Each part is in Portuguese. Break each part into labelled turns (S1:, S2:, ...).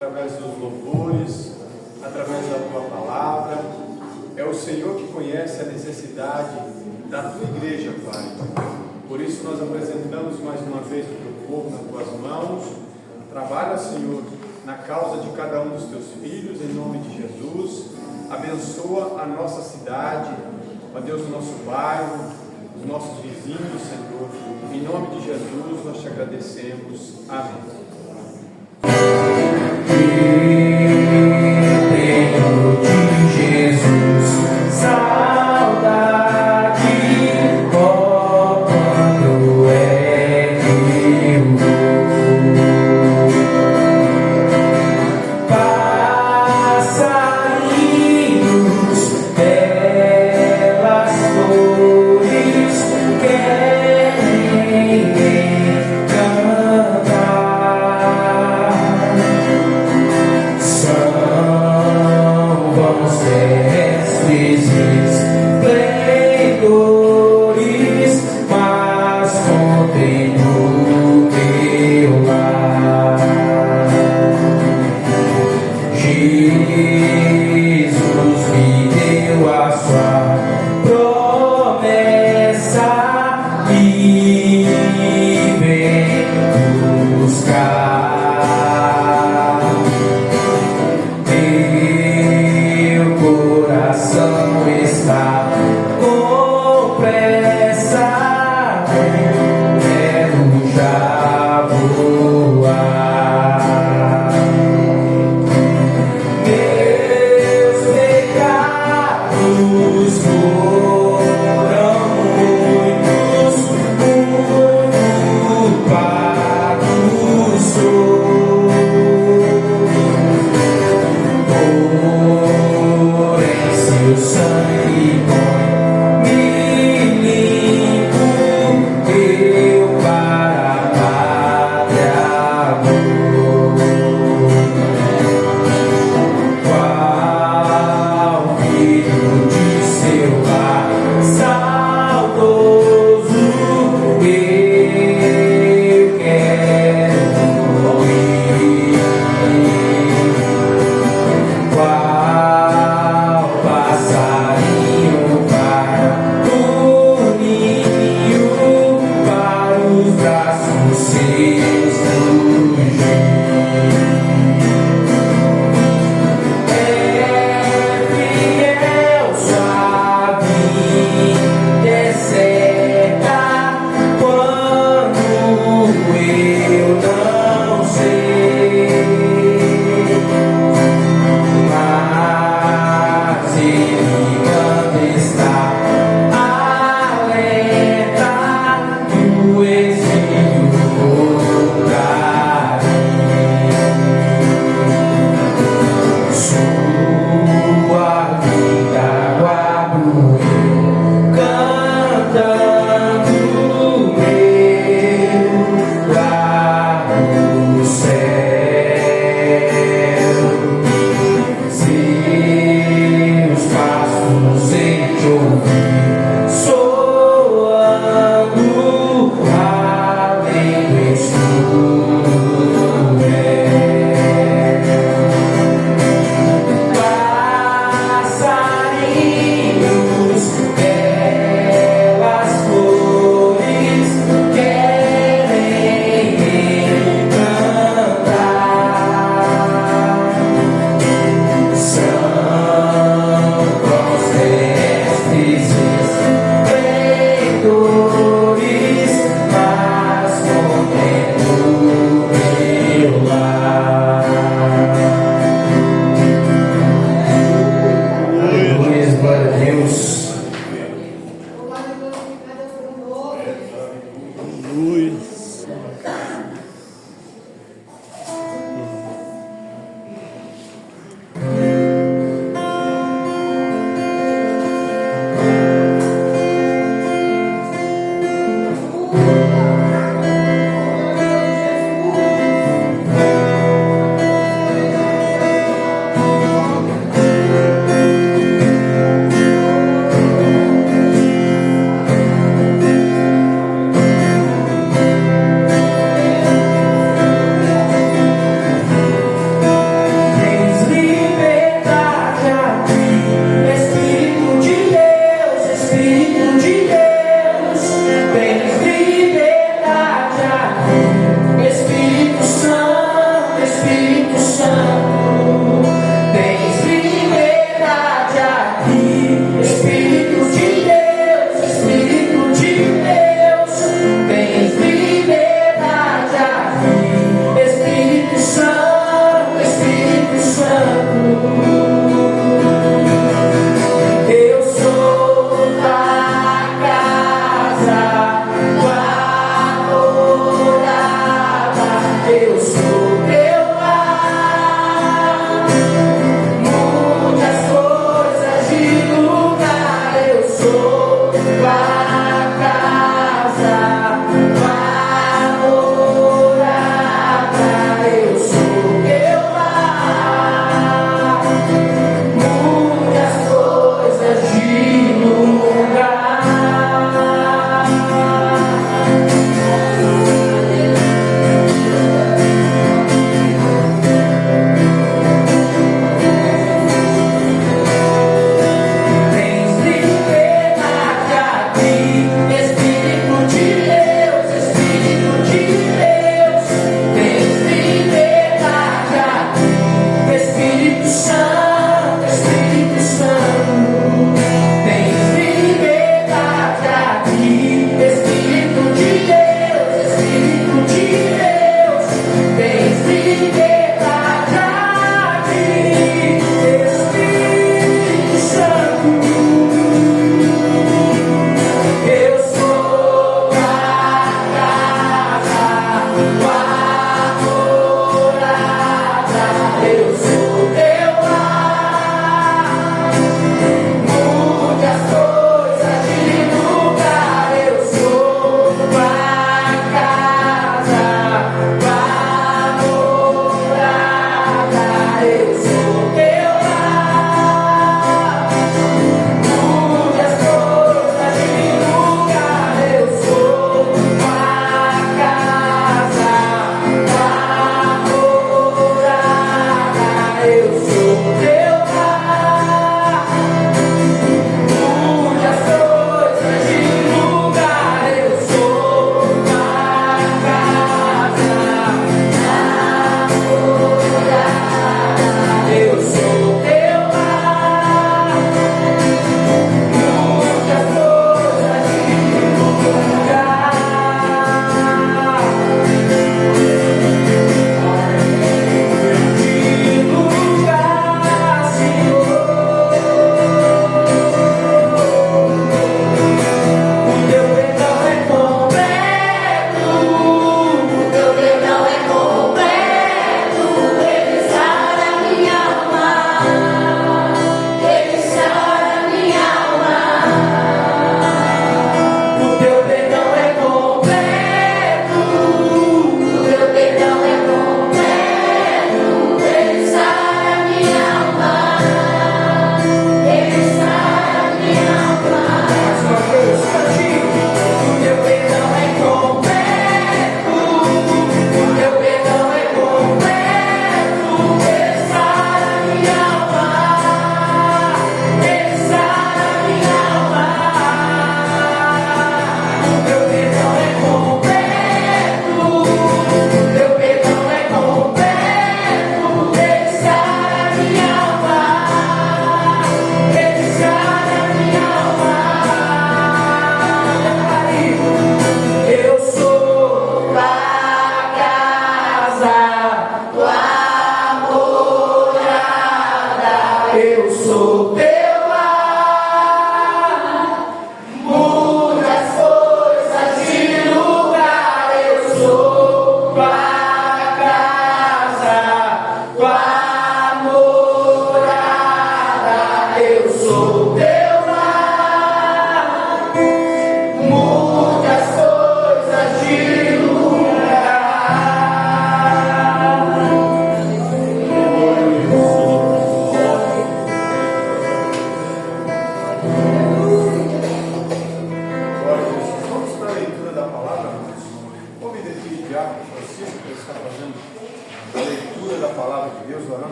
S1: através dos louvores, através da tua palavra. É o Senhor que conhece a necessidade da tua igreja, Pai. Por isso nós apresentamos mais uma vez o teu povo nas tuas mãos. Trabalha, Senhor, na causa de cada um dos teus filhos, em nome de Jesus. Abençoa a nossa cidade, ó Deus, o nosso bairro, os nossos vizinhos, Senhor. Em nome de Jesus nós te agradecemos. Amém.
S2: Dentro de Jesus, saudade, ó, quando é que eu vou. Passarinhos, belas flores, querem cantar.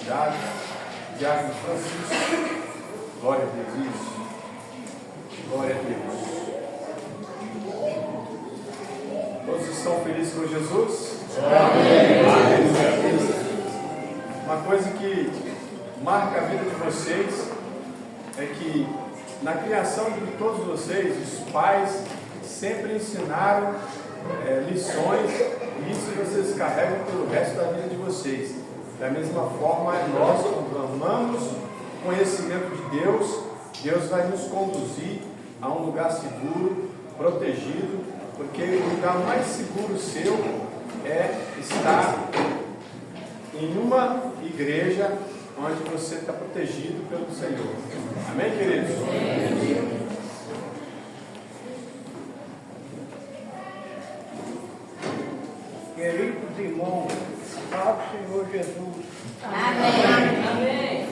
S1: Tiago, Diácono Francisco. Glória a Deus, isso. Glória a Deus. Todos estão felizes com Jesus? Amém. Uma coisa que marca a vida de vocês é que na criação de todos vocês, os pais sempre ensinaram lições, e isso vocês carregam pelo resto da vida de vocês. Da mesma forma, nós, quando amamos o conhecimento de Deus, Deus vai nos conduzir a um lugar seguro, protegido, porque o lugar mais seguro seu é estar em uma igreja onde você está protegido pelo Senhor. Amém, queridos? Amém.
S3: Queridos irmãos, salve Senhor Jesus.
S4: Amém. Amém.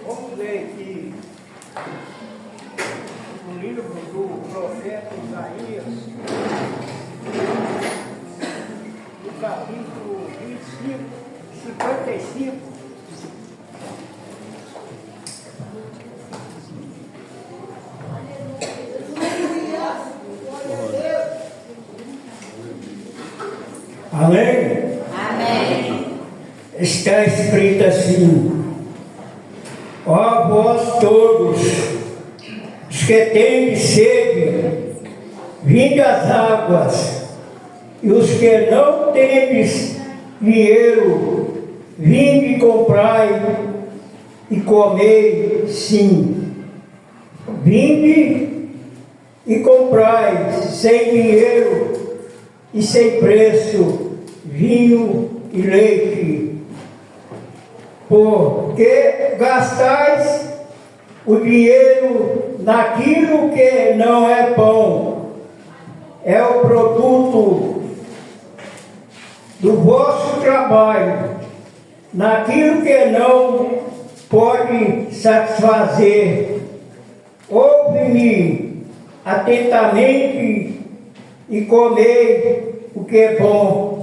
S3: Vamos ler aqui o livro do profeta Isaías, no capítulo 55.
S2: Amém?
S4: Amém.
S2: Está escrito assim: ó vós todos, os que tendes sede, vinde às águas, e os que não tendes dinheiro, vinde e comprai e comei, sim. Vinde e comprai sem dinheiro e sem preço vinho e leite, porque gastais o dinheiro naquilo que não é pão, é o produto do vosso trabalho, naquilo que não pode satisfazer. Ouve-me atentamente e comei o que é bom,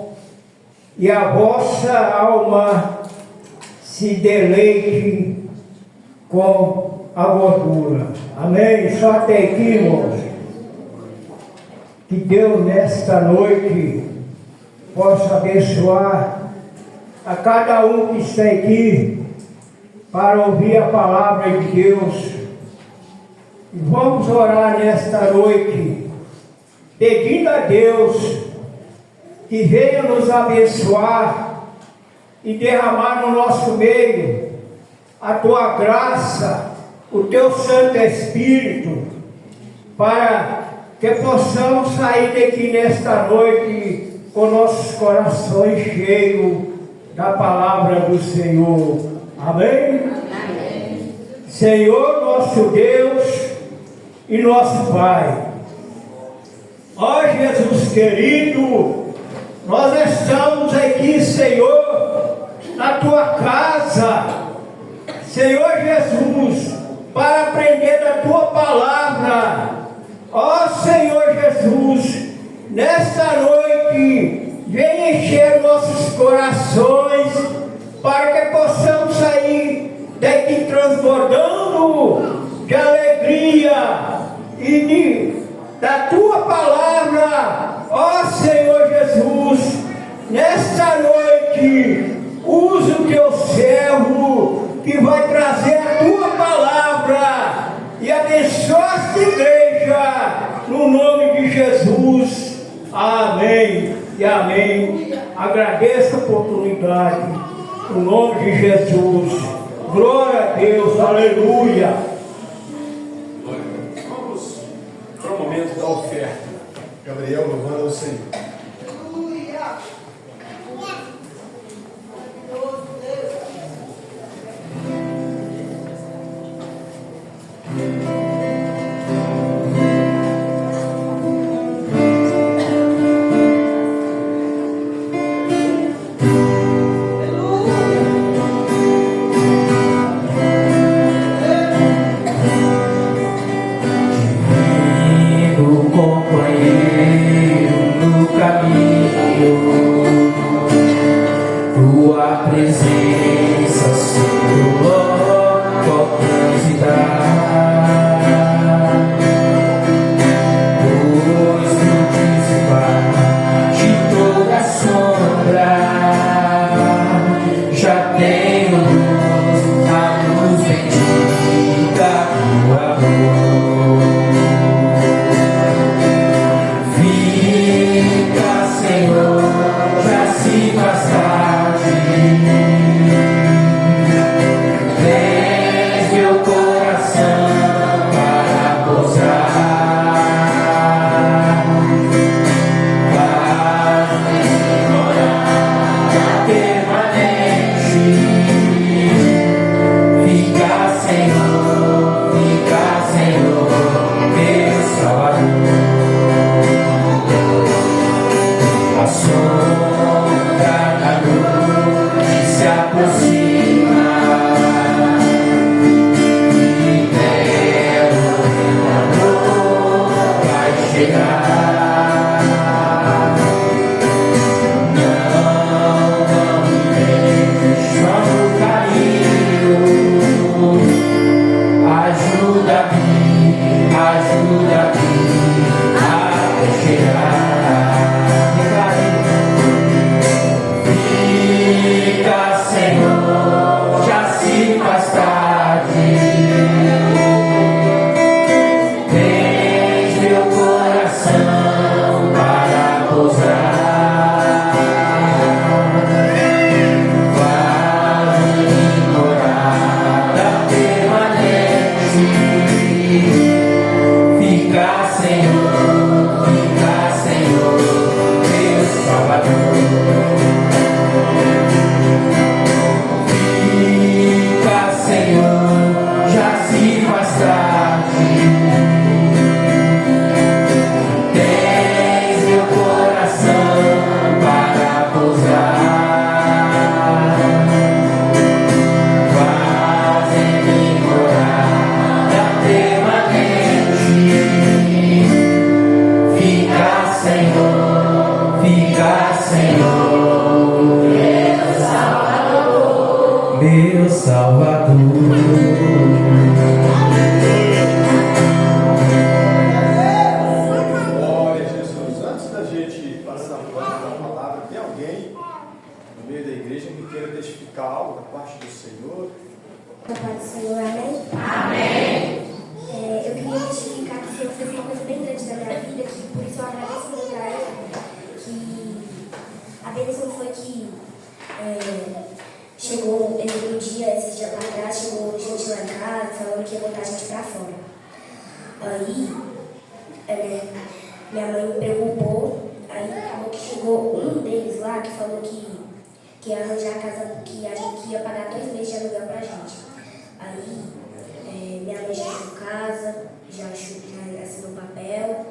S2: e a vossa alma se deleite com a gordura. Amém? Só até aqui, irmãos. Que Deus nesta noite possa abençoar a cada um que está aqui para ouvir a palavra de Deus. E vamos orar nesta noite, pedindo a Deus que venha nos abençoar e derramar no nosso meio a tua graça, o teu Santo Espírito, para que possamos sair daqui nesta noite com nossos corações cheios da palavra do Senhor. Amém?
S4: Amém.
S2: Senhor nosso Deus e nosso Pai, ó Jesus querido, nós estamos aqui, Senhor, na tua casa, Senhor Jesus, para aprender da tua palavra. Ó Senhor Jesus, nesta noite, vem encher nossos corações, para que possamos sair daqui transbordando de alegria e da tua palavra. Ó Senhor Jesus, nesta noite, use o teu servo que vai trazer a tua palavra e abençoa esta igreja, no nome de Jesus. Amém e amém. Agradeço a oportunidade, no nome de Jesus. Glória a Deus, aleluia.
S1: Vamos para o momento da oferta. Gabriel louvando ao Senhor.
S2: Companheiro no meu Salvador.
S1: Glória a Jesus. Antes da gente passar para a palavra, tem alguém no meio da igreja que queira testificar algo da parte do Senhor?
S5: Da parte do Senhor, amém?
S4: Amém.
S5: Eu queria testificar que o Senhor fez uma coisa bem grande na minha vida, que por isso eu agradeço muito a Ele, que a bênção foi que chegou no dia, esses dias para trás, chegou gente lá em casa falando que ia botar a gente para fora. Aí, minha mãe me preocupou, aí acabou que chegou um deles lá que falou que ia arranjar a casa, que a gente ia pagar 2 meses de aluguel pra gente. Aí, minha mãe já achou casa, já assinou o papel,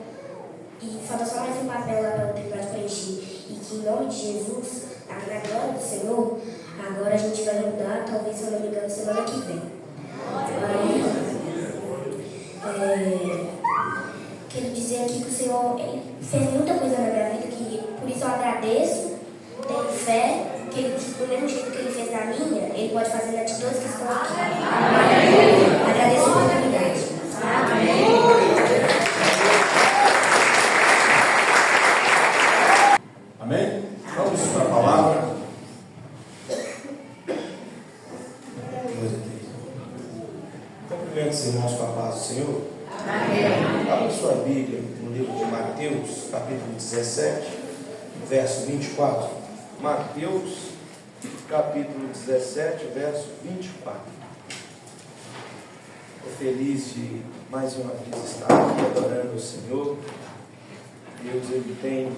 S5: e falta só mais um papel lá para eu terminar de preencher. E que em nome de Jesus, na glória do Senhor, agora a gente vai mudar, talvez, se eu não me engano, semana que vem. Aí, quero dizer aqui que o Senhor fez muita coisa na minha vida, que por isso eu agradeço, tenho fé, que do mesmo jeito que Ele fez na minha, Ele pode fazer na de todos que estão aqui. Amém. Agradeço a oportunidade. Amém.
S1: Amém? Vamos para a palavra.
S6: Cumprimento os irmãos com a paz do Senhor.
S4: Amém.
S6: Abra sua Bíblia no livro de Mateus, capítulo 17, verso 24. Mateus, capítulo 17, verso 24. Estou feliz de mais uma vez estar aqui adorando o Senhor. Deus, Ele tem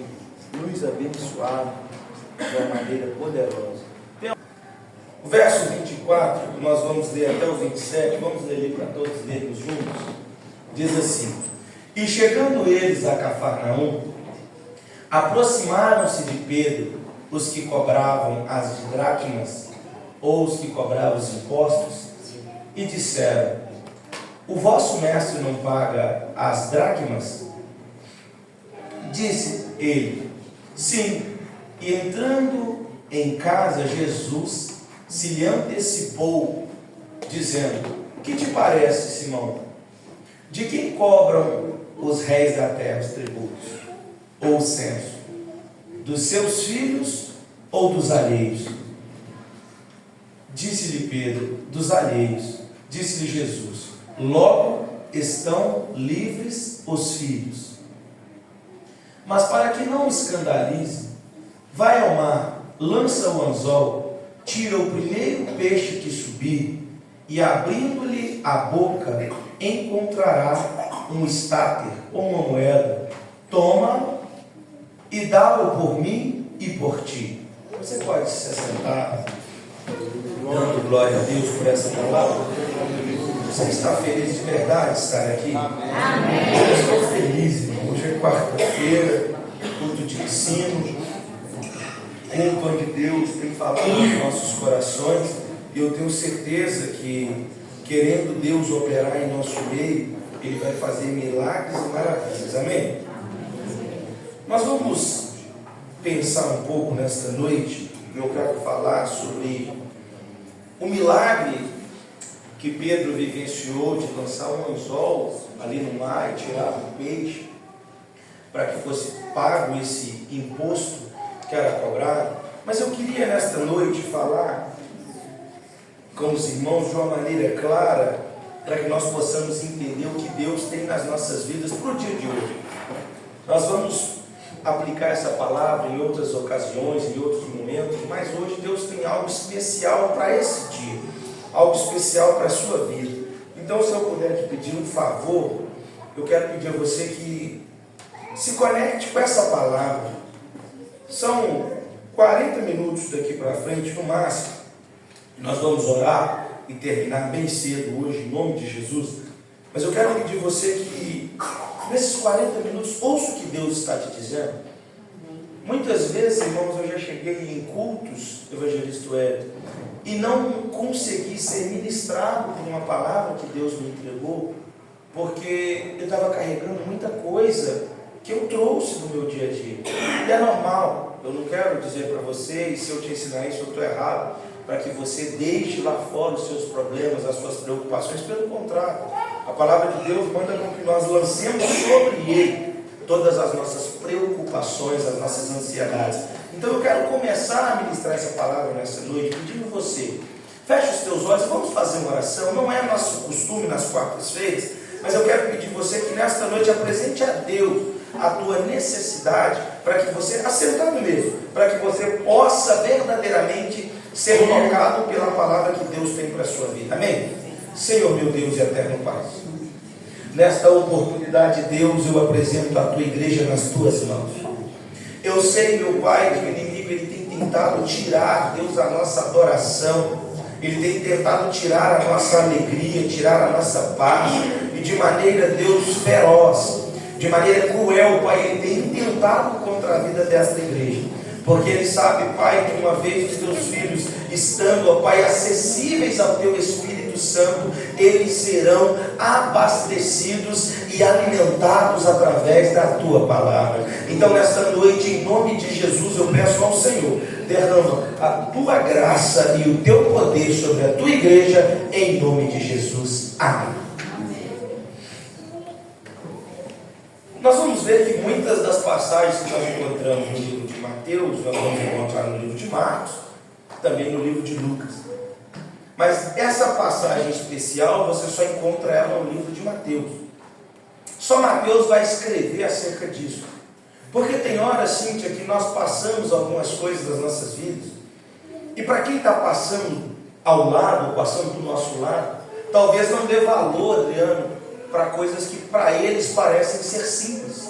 S6: nos abençoado de uma maneira poderosa. O verso 24, nós vamos ler até o 27, vamos ler para todos lermos juntos. Diz assim: E chegando eles a Cafarnaum, aproximaram-se de Pedro os que cobravam as dracmas, ou os que cobravam os impostos, e disseram: O vosso mestre não paga as dracmas? Disse ele: Sim. E entrando em casa, Jesus se lhe antecipou, dizendo: Que te parece, Simão? De quem cobram os reis da terra os tributos, ou o censo? Dos seus filhos ou dos alheios? Disse-lhe Pedro: Dos alheios. Disse-lhe Jesus: Logo estão livres os filhos. Mas para que não escandalize, vai ao mar, lança o anzol, tira o primeiro peixe que subir, e abrindo-lhe a boca, encontrará um estáter ou uma moeda. Toma e dá-o por mim e por ti. Você pode se assentar, dando glória a Deus por essa palavra. Você está feliz de verdade de estar aqui?
S4: Amém.
S6: Eu estou feliz, irmão. Hoje é quarta-feira, culto de ensino. ponto onde Deus tem falado nos nossos corações, e eu tenho certeza que, querendo Deus operar em nosso meio, Ele vai fazer milagres e maravilhas, amém? Nós vamos pensar um pouco nesta noite. Eu quero falar sobre o milagre que Pedro vivenciou de lançar um anzol ali no mar e tirar um peixe para que fosse pago esse imposto que era cobrado. Mas eu queria nesta noite falar com os irmãos de uma maneira clara, para que nós possamos entender o que Deus tem nas nossas vidas para o dia de hoje. Nós vamos aplicar essa palavra em outras ocasiões, em outros momentos, mas hoje Deus tem algo especial para esse dia, algo especial para a sua vida. Então, se eu puder te pedir um favor, eu quero pedir a você que se conecte com essa palavra. São 40 minutos daqui para frente, no máximo. Nós vamos orar e terminar bem cedo hoje, em nome de Jesus. Mas eu quero pedir a você que, nesses 40 minutos, ouça o que Deus está te dizendo. Muitas vezes, irmãos, eu já cheguei em cultos, evangelista Hélio, e não consegui ser ministrado por uma palavra que Deus me entregou, porque eu estava carregando muita coisa que eu trouxe do meu dia a dia. E é normal, eu não quero dizer para você, e se eu te ensinar isso eu estou errado, para que você deixe lá fora os seus problemas, as suas preocupações. Pelo contrário, a palavra de Deus manda com que nós lancemos sobre Ele todas as nossas preocupações, as nossas ansiedades. Então eu quero começar a ministrar essa palavra nessa noite, pedindo você, feche os teus olhos, vamos fazer uma oração. Não é nosso costume nas quartas-feiras, mas eu quero pedir você que nesta noite apresente a Deus a tua necessidade, para que você, assentado mesmo, para que você possa verdadeiramente ser tocado pela palavra que Deus tem para a sua vida. Amém? Senhor meu Deus e eterno Pai, nesta oportunidade, Deus, eu apresento a tua igreja nas tuas mãos. Eu sei, meu Pai, que o inimigo ele tem tentado tirar, Deus, a nossa adoração, ele tem tentado tirar a nossa alegria, tirar a nossa paz, e de maneira, Deus, feroz, de maneira cruel, Pai, ele tem tentado contra a vida desta igreja. Porque Ele sabe, Pai, que uma vez os teus filhos estando, ó Pai, acessíveis ao Teu Espírito Santo, eles serão abastecidos e alimentados através da Tua palavra. Então, nesta noite, em nome de Jesus, eu peço ao Senhor, derrama a Tua graça e o Teu poder sobre a Tua igreja, em nome de Jesus. Amém. Nós vamos ver que muitas das passagens que nós encontramos no livro de Mateus, nós vamos encontrar no livro de Marcos, também no livro de Lucas. Mas essa passagem especial, você só encontra ela no livro de Mateus. Só Mateus vai escrever acerca disso. Porque tem horas, Cíntia, que nós passamos algumas coisas das nossas vidas, e para quem está passando ao lado, passando do nosso lado, talvez não dê valor, Adriano, para coisas que para eles parecem ser simples.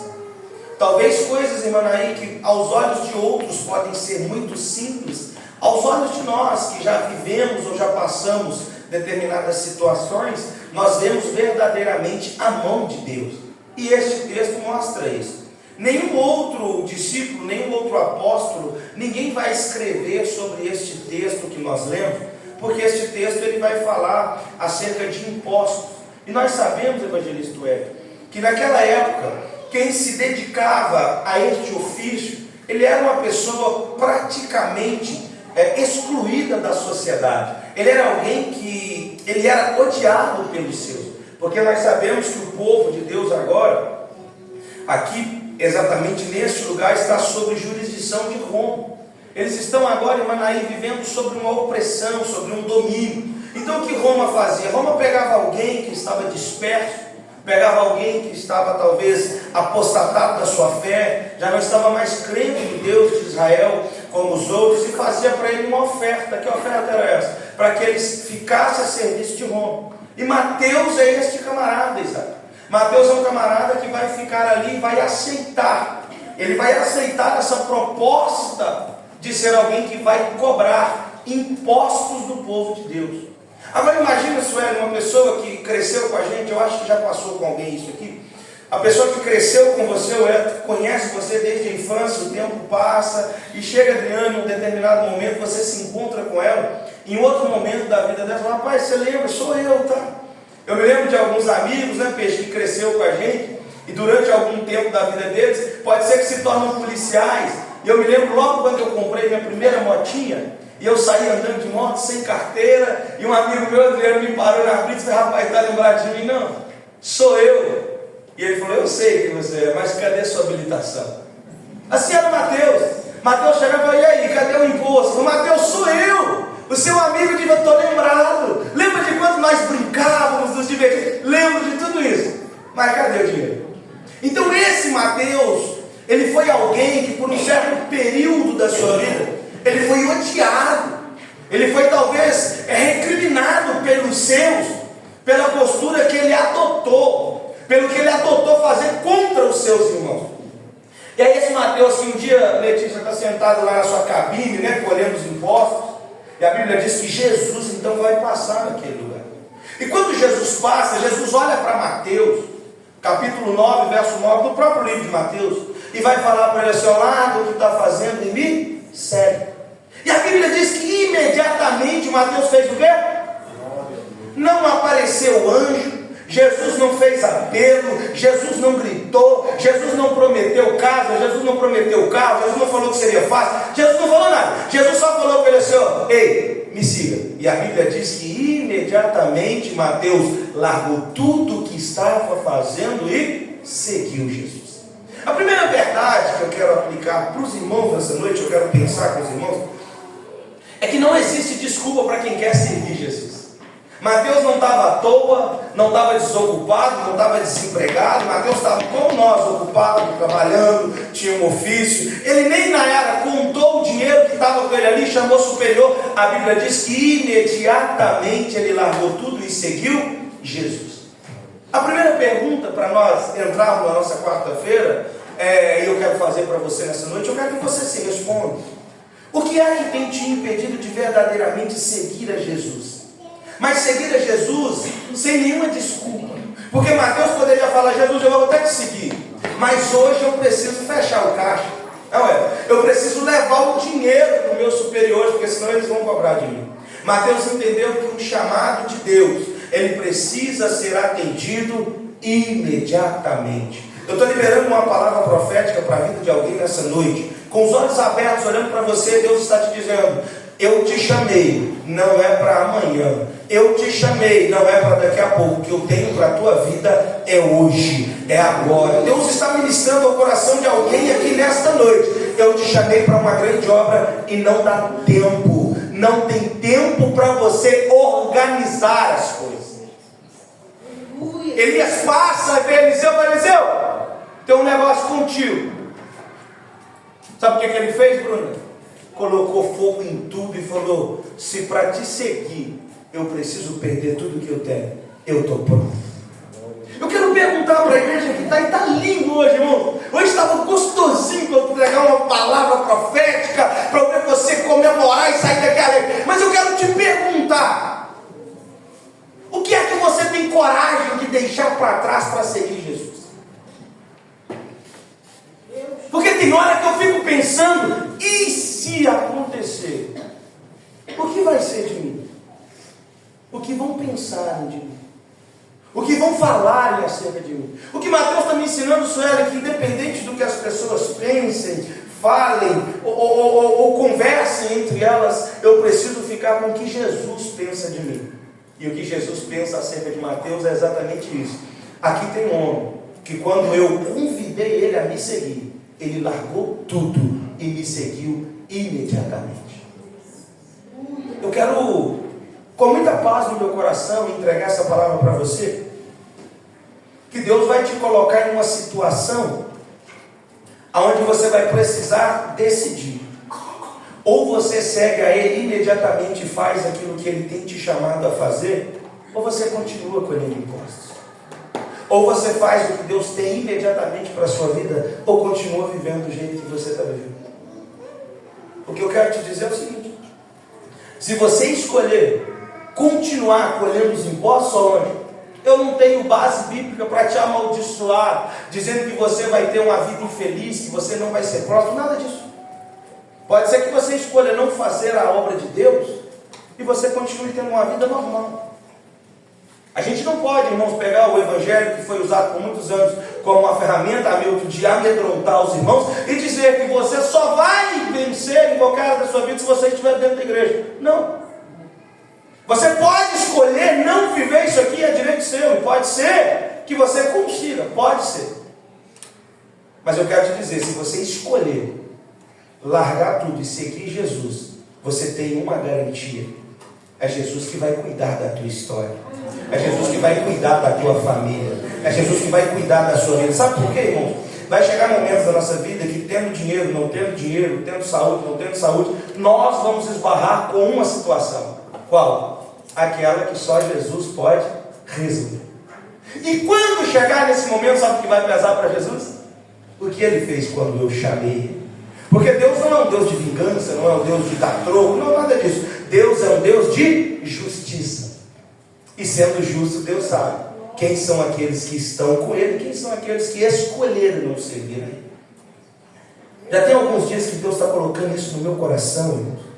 S6: Talvez coisas, irmã Naí, que aos olhos de outros podem ser muito simples, aos olhos de nós que já vivemos ou já passamos determinadas situações, nós vemos verdadeiramente a mão de Deus. E este texto mostra isso. Nenhum outro discípulo, nenhum outro apóstolo, ninguém vai escrever sobre este texto que nós lemos, porque este texto ele vai falar acerca de impostos. E nós sabemos, evangelista Hélio, que naquela época, quem se dedicava a este ofício, ele era uma pessoa praticamente excluída da sociedade. Ele era alguém que ele era odiado pelos seus. Porque nós sabemos que o povo de Deus agora, aqui exatamente neste lugar, está sob jurisdição de Roma. Eles estão agora, irmã Naí, vivendo sobre uma opressão, sobre um domínio. Então o que Roma fazia? Roma pegava alguém que estava disperso, pegava alguém que estava talvez apostatado da sua fé, já não estava mais crendo no Deus de Israel como os outros, e fazia para ele uma oferta. Que oferta era essa? Para que eles ficassem a serviço de Roma. E Mateus é este camarada, Isaac. Mateus é um camarada que vai ficar ali e vai aceitar. Ele vai aceitar essa proposta de ser alguém que vai cobrar impostos do povo de Deus. Agora imagina, Sueli, uma pessoa que cresceu com a gente, eu acho que já passou com alguém isso aqui, A pessoa que cresceu com você, conhece você desde a infância, o tempo passa, e chega Adriana, em um determinado momento, você se encontra com ela, em outro momento da vida dela, rapaz, você lembra? Sou eu, tá? Eu me lembro de alguns amigos, né, Peixe, que cresceu com a gente, e durante algum tempo da vida deles, pode ser que se tornem policiais. E eu me lembro logo quando eu comprei minha primeira motinha, e eu saí andando de moto sem carteira, e um amigo meu, Adriano, me parou na frente e disse, rapaz, tá lembrado de mim? Não, sou eu. E ele falou, eu sei que você é, mas cadê sua habilitação? Assim era o Mateus. Mateus chegava e falou, e aí, cadê o imposto? O Mateus, sou eu, o seu amigo, eu estou lembrado. Lembra de quando nós brincávamos, nos divertíamos? Lembro de tudo isso. Mas cadê o dinheiro? Então esse Mateus, ele foi alguém que por um certo período da sua vida, ele foi odiado. Ele foi talvez recriminado pelos seus, pela postura que ele adotou, pelo que ele adotou fazer contra os seus irmãos. E é esse Mateus que um dia, Letícia está sentado lá na sua cabine, né, colhendo os impostos, e a Bíblia diz que Jesus então vai passar naquele lugar. E quando Jesus passa, Jesus olha para Mateus, capítulo 9, verso 9, do próprio livro de Mateus, e vai falar para ele assim, larga o que está fazendo e me segue. E a Bíblia diz que imediatamente Mateus fez o quê? Não apareceu anjo, Jesus não fez apelo, Jesus não gritou, Jesus não prometeu casa, Jesus não prometeu carro, Jesus não falou que seria fácil, Jesus não falou nada, Jesus só falou para ele assim, ó, ei, me siga. E a Bíblia diz que imediatamente Mateus largou tudo o que estava fazendo e seguiu Jesus. A primeira verdade que eu quero aplicar para os irmãos nessa noite, eu quero pensar com os irmãos, é que não existe desculpa para quem quer servir Jesus. Mateus não estava à toa, não estava desocupado, não estava desempregado. Mateus estava como nós, ocupado, trabalhando, tinha um ofício. Ele nem na era contou o dinheiro que estava com ele ali, chamou superior. A Bíblia diz que imediatamente ele largou tudo e seguiu Jesus. A primeira pergunta para nós entrarmos na nossa quarta-feira, eu quero fazer para você nessa noite, eu quero que você se responda. O que é que tem te impedido de verdadeiramente seguir a Jesus? Mas seguir a Jesus sem nenhuma desculpa. Porque Mateus poderia falar, Jesus, eu vou até te seguir, mas hoje eu preciso fechar o caixa. Não é? Eu preciso levar o dinheiro para os meus superiores, porque senão eles vão cobrar de mim. Mateus entendeu que um chamado de Deus, ele precisa ser atendido imediatamente. Eu estou liberando uma palavra profética para a vida de alguém nessa noite. Com os olhos abertos, olhando para você, Deus está te dizendo, eu te chamei, não é para amanhã. Eu te chamei, não é para daqui a pouco. O que eu tenho para a tua vida é hoje, é agora. Deus está ministrando ao coração de alguém aqui nesta noite. Eu te chamei para uma grande obra e não dá tempo. Não tem tempo para você organizar as coisas. Elias passa e vê Eliseu, fala, Eliseu, tem um negócio contigo. Sabe o que ele fez, Bruno? Colocou fogo em tudo e falou, se para te seguir eu preciso perder tudo que eu tenho, eu estou pronto. Eu quero perguntar para a igreja que está, e está lindo hoje, irmão. Hoje estava gostosinho para eu entregar uma palavra profética, para eu ver você comemorar e sair daquela. Mas eu quero te perguntar, o que é que você tem coragem de deixar para trás para seguir Jesus? Porque tem hora que eu fico pensando, e se acontecer? O que vai ser de mim? O que vão pensar de mim? O que vão falar acerca de mim? O que Mateus está me ensinando, Sueli, é que independente do que as pessoas pensem, falem ou conversem entre elas, eu preciso ficar com o que Jesus pensa de mim. E o que Jesus pensa acerca de Mateus é exatamente isso. Aqui tem um homem que quando eu convidei ele a me seguir, ele largou tudo e me seguiu imediatamente. Eu quero, com muita paz no meu coração, entregar essa palavra para você, que Deus vai te colocar em uma situação onde você vai precisar decidir. Ou você segue a Ele imediatamente e faz aquilo que Ele tem te chamado a fazer, ou você continua colhendo impostos. Ou você faz o que Deus tem imediatamente para a sua vida, ou continua vivendo do jeito que você está vivendo. O que eu quero te dizer é o seguinte: se você escolher continuar colhendo os impostos, onde? Eu não tenho base bíblica para te amaldiçoar, dizendo que você vai ter uma vida infeliz, que você não vai ser próspero, nada disso. Pode ser que você escolha não fazer a obra de Deus e você continue tendo uma vida normal. A gente não pode, irmãos, pegar o evangelho que foi usado por muitos anos como uma ferramenta, Hamilton, de amedrontar os irmãos e dizer que você só vai vencer em qualquer área da sua vida se você estiver dentro da igreja. Não. Você pode escolher não viver isso aqui, é direito seu, e pode ser que você consiga, pode ser. Mas eu quero te dizer, se você escolher largar tudo e seguir Jesus, você tem uma garantia: é Jesus que vai cuidar da tua história, é Jesus que vai cuidar da tua família, é Jesus que vai cuidar da sua vida. Sabe por quê, irmão? Vai chegar momentos da nossa vida que, tendo dinheiro, não tendo dinheiro, tendo saúde, não tendo saúde, nós vamos esbarrar com uma situação. Qual? Aquela que só Jesus pode resolver. E quando chegar nesse momento, sabe o que vai pesar para Jesus? O que ele fez quando eu chamei. Porque Deus não é um Deus de vingança, não é um Deus de dar troco, não é nada disso. Deus é um Deus de justiça. E sendo justo, Deus sabe quem são aqueles que estão com Ele e quem são aqueles que escolheram não servir a Ele. Já tem alguns dias que Deus está colocando isso no meu coração, irmãos.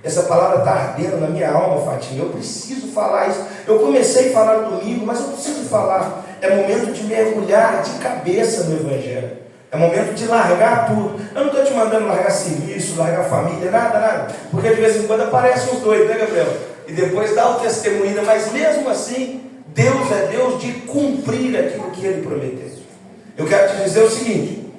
S6: Essa palavra está ardendo na minha alma, Fatinha. Eu preciso falar isso. Eu comecei a falar no domingo, mas eu preciso falar. É momento de mergulhar de cabeça no Evangelho. É momento de largar tudo. Eu não estou te mandando largar serviço, largar família, nada. Porque de vez em quando aparecem uns doidos, né, Gabriel? E depois dá o testemunho. Mas mesmo assim, Deus é Deus de cumprir aquilo que Ele prometeu. Eu quero te dizer o seguinte: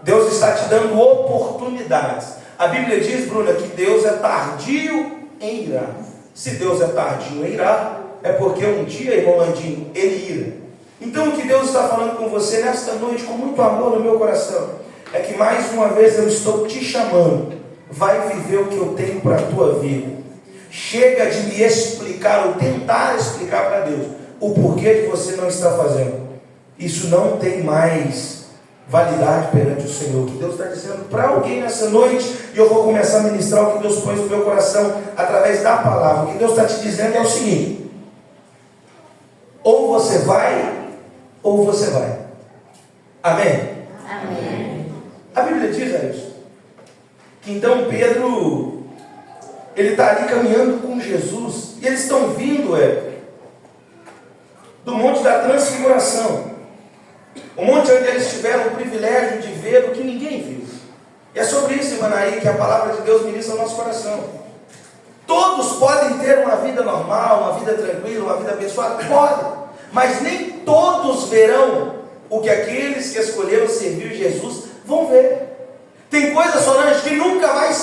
S6: Deus está te dando oportunidades. A Bíblia diz, Bruna, que Deus é tardio em irar. Se Deus é tardio em irar, é porque um dia, irmão Landinho, Ele ira. Então o que Deus está falando com você nesta noite, com muito amor no meu coração, é que mais uma vez eu estou te chamando. Vai viver o que eu tenho para a tua vida. Chega de me explicar ou tentar explicar para Deus o porquê que você não está fazendo. Isso não tem mais validade perante o Senhor. O que Deus está dizendo para alguém nessa noite, e eu vou começar a ministrar o que Deus pôs no meu coração através da palavra. O que Deus está te dizendo é o seguinte: ou você vai, ou você vai. Amém?
S4: Amém.
S6: A Bíblia diz isso. Que então Pedro, ele está ali caminhando com Jesus, e eles estão vindo do Monte da Transfiguração. O monte onde eles tiveram o privilégio de ver o que ninguém viu. E é sobre isso, irmã Naí, que a palavra de Deus ministra no nosso coração. Todos podem ter uma vida normal, uma vida tranquila, uma vida abençoada, podem. Mas nem todos verão o que aqueles que escolheram servir Jesus vão ver. Tem coisa, Solange, que nunca vai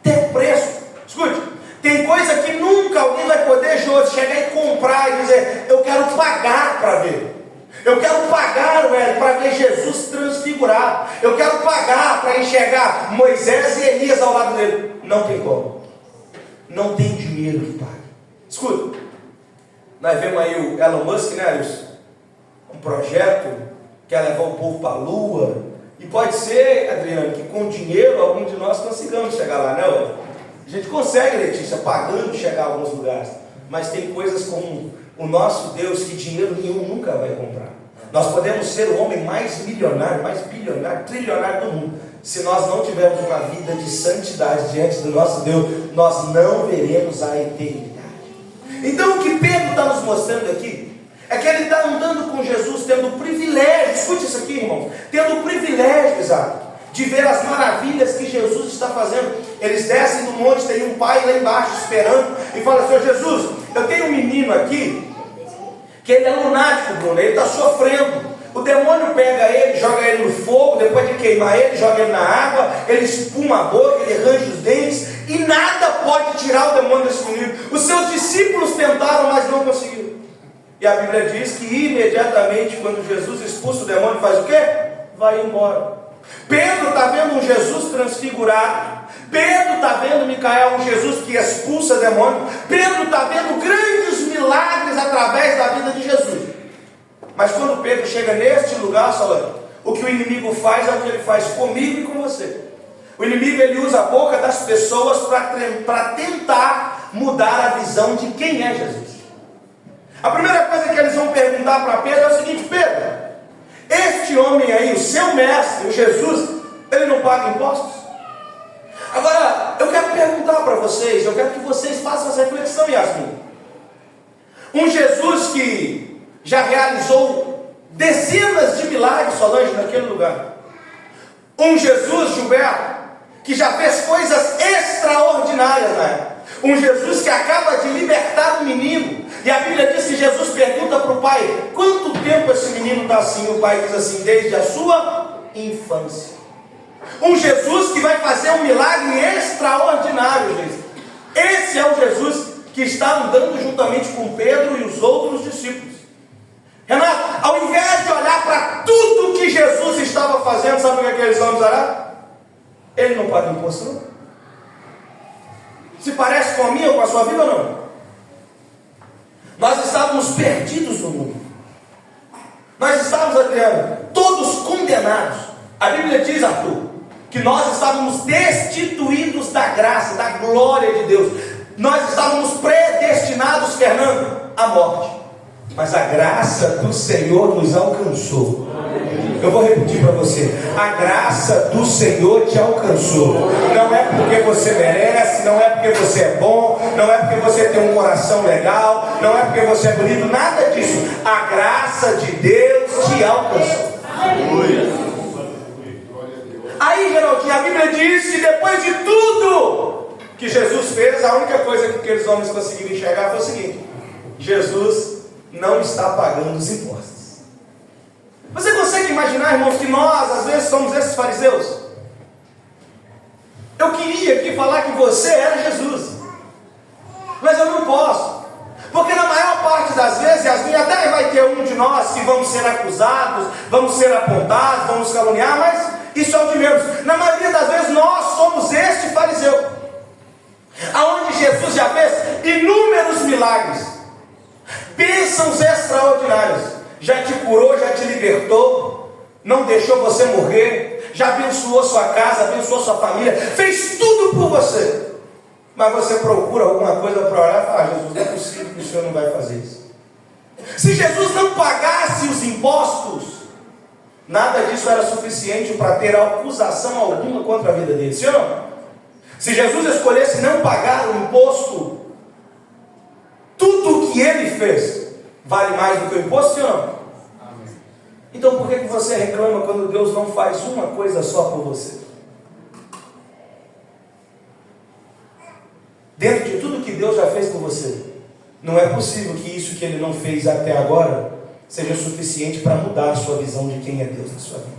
S6: ter preço. Escute, tem coisa que nunca alguém vai poder chegar e comprar e dizer: eu quero pagar para ver. Eu quero pagar, velho, para ver Jesus transfigurado. Eu quero pagar para enxergar Moisés e Elias ao lado dele. Não tem como. Não tem dinheiro que pague. Escuta, nós vemos aí o Elon Musk, né, Alice? Um projeto que quer levar o povo para a Lua. E pode ser, Adriano, que com dinheiro algum de nós consigamos chegar lá, né? Ué? A gente consegue, Letícia, pagando chegar a alguns lugares. Mas tem coisas como o nosso Deus que dinheiro nenhum nunca vai comprar. Nós podemos ser o homem mais milionário, mais bilionário, trilionário do mundo. Se nós não tivermos uma vida de santidade diante do nosso Deus, nós não veremos a eternidade. Então o que Pedro está nos mostrando aqui é que ele está andando com Jesus, tendo o privilégio, escute isso aqui, irmãos, tendo o privilégio, exato, de ver as maravilhas que Jesus está fazendo. Eles descem do monte, tem um pai lá embaixo esperando, e fala: Senhor Jesus, eu tenho um menino aqui, que ele é lunático, Bruno, ele está sofrendo. O demônio pega ele, joga ele no fogo, depois de queimar ele, joga ele na água, ele espuma a boca, ele arranja os dentes, e nada pode tirar o demônio desse menino. Os seus discípulos tentaram, mas não conseguiram. E a Bíblia diz que imediatamente, quando Jesus expulsa o demônio, faz o quê? Vai embora. Pedro está vendo um Jesus transfigurado. Pedro está vendo Micael, um Jesus que expulsa demônio. Pedro está vendo grandes milagres através da vida de Jesus. Mas quando Pedro chega neste lugar, Solano, o que o inimigo faz é o que ele faz comigo e com você. O inimigo, ele usa a boca das pessoas para tentar mudar a visão de quem é Jesus. A primeira coisa que eles vão perguntar para Pedro é o seguinte: Pedro, este homem aí, o seu mestre, o Jesus, ele não paga impostos? Agora, eu quero perguntar para vocês, eu quero que vocês façam essa reflexão, Yasmin. Um Jesus que já realizou dezenas de milagres, Solange, naquele lugar. Um Jesus, Gilberto, que já fez coisas extraordinárias na época. Um Jesus que acaba de libertar um menino. E a Bíblia diz que Jesus pergunta para o pai: quanto tempo esse menino está assim? O pai diz assim: desde a sua infância. Um Jesus que vai fazer um milagre extraordinário, gente. Esse é o Jesus que está andando juntamente com Pedro e os outros discípulos. Renato, ao invés de olhar para tudo que Jesus estava fazendo, sabe o que eles vão olhar? Ele não paga imposto, não? Se parece com a minha ou com a sua vida ou não? Nós estávamos perdidos no mundo. Nós estávamos, Adriano, todos condenados. A Bíblia diz, Arthur, que nós estávamos destituídos da graça, da glória de Deus. Nós estávamos predestinados, Fernando, à morte. Mas a graça do Senhor nos alcançou. Eu vou repetir para você: a graça do Senhor te alcançou. Não é porque você merece, não é porque você é bom, não é porque você tem um coração legal, não é porque você é bonito, nada disso. A graça de Deus te alcançou. Aí, Geraldinho, a Bíblia diz que depois de tudo que Jesus fez, a única coisa que aqueles homens conseguiram enxergar foi o seguinte: Jesus não está pagando os impostos. Você consegue imaginar, irmãos, que nós às vezes somos esses fariseus? Eu queria aqui falar que você era Jesus, mas eu não posso, porque na maior parte das vezes, Yasmin, até vai ter um de nós que vamos ser acusados, vamos ser apontados, vamos caluniar, mas isso é o de menos. Na maioria das vezes nós somos este fariseu, aonde Jesus já fez inúmeros milagres, bênçãos extraordinárias. Já te curou, já te libertou, não deixou você morrer, já abençoou sua casa, abençoou sua família, fez tudo por você. Mas você procura alguma coisa para orar e falar: Jesus, não é possível que o Senhor não vai fazer isso. Se Jesus não pagasse os impostos, nada disso era suficiente para ter acusação alguma contra a vida dele, sim ou não? Se Jesus escolhesse não pagar o imposto, tudo o que ele fez vale mais do que o imposto, sim ou não? Amém. Então por que você reclama quando Deus não faz uma coisa só por você? Dentro de tudo que Deus já fez por você, não é possível que isso que Ele não fez até agora seja suficiente para mudar a sua visão de quem é Deus na sua vida.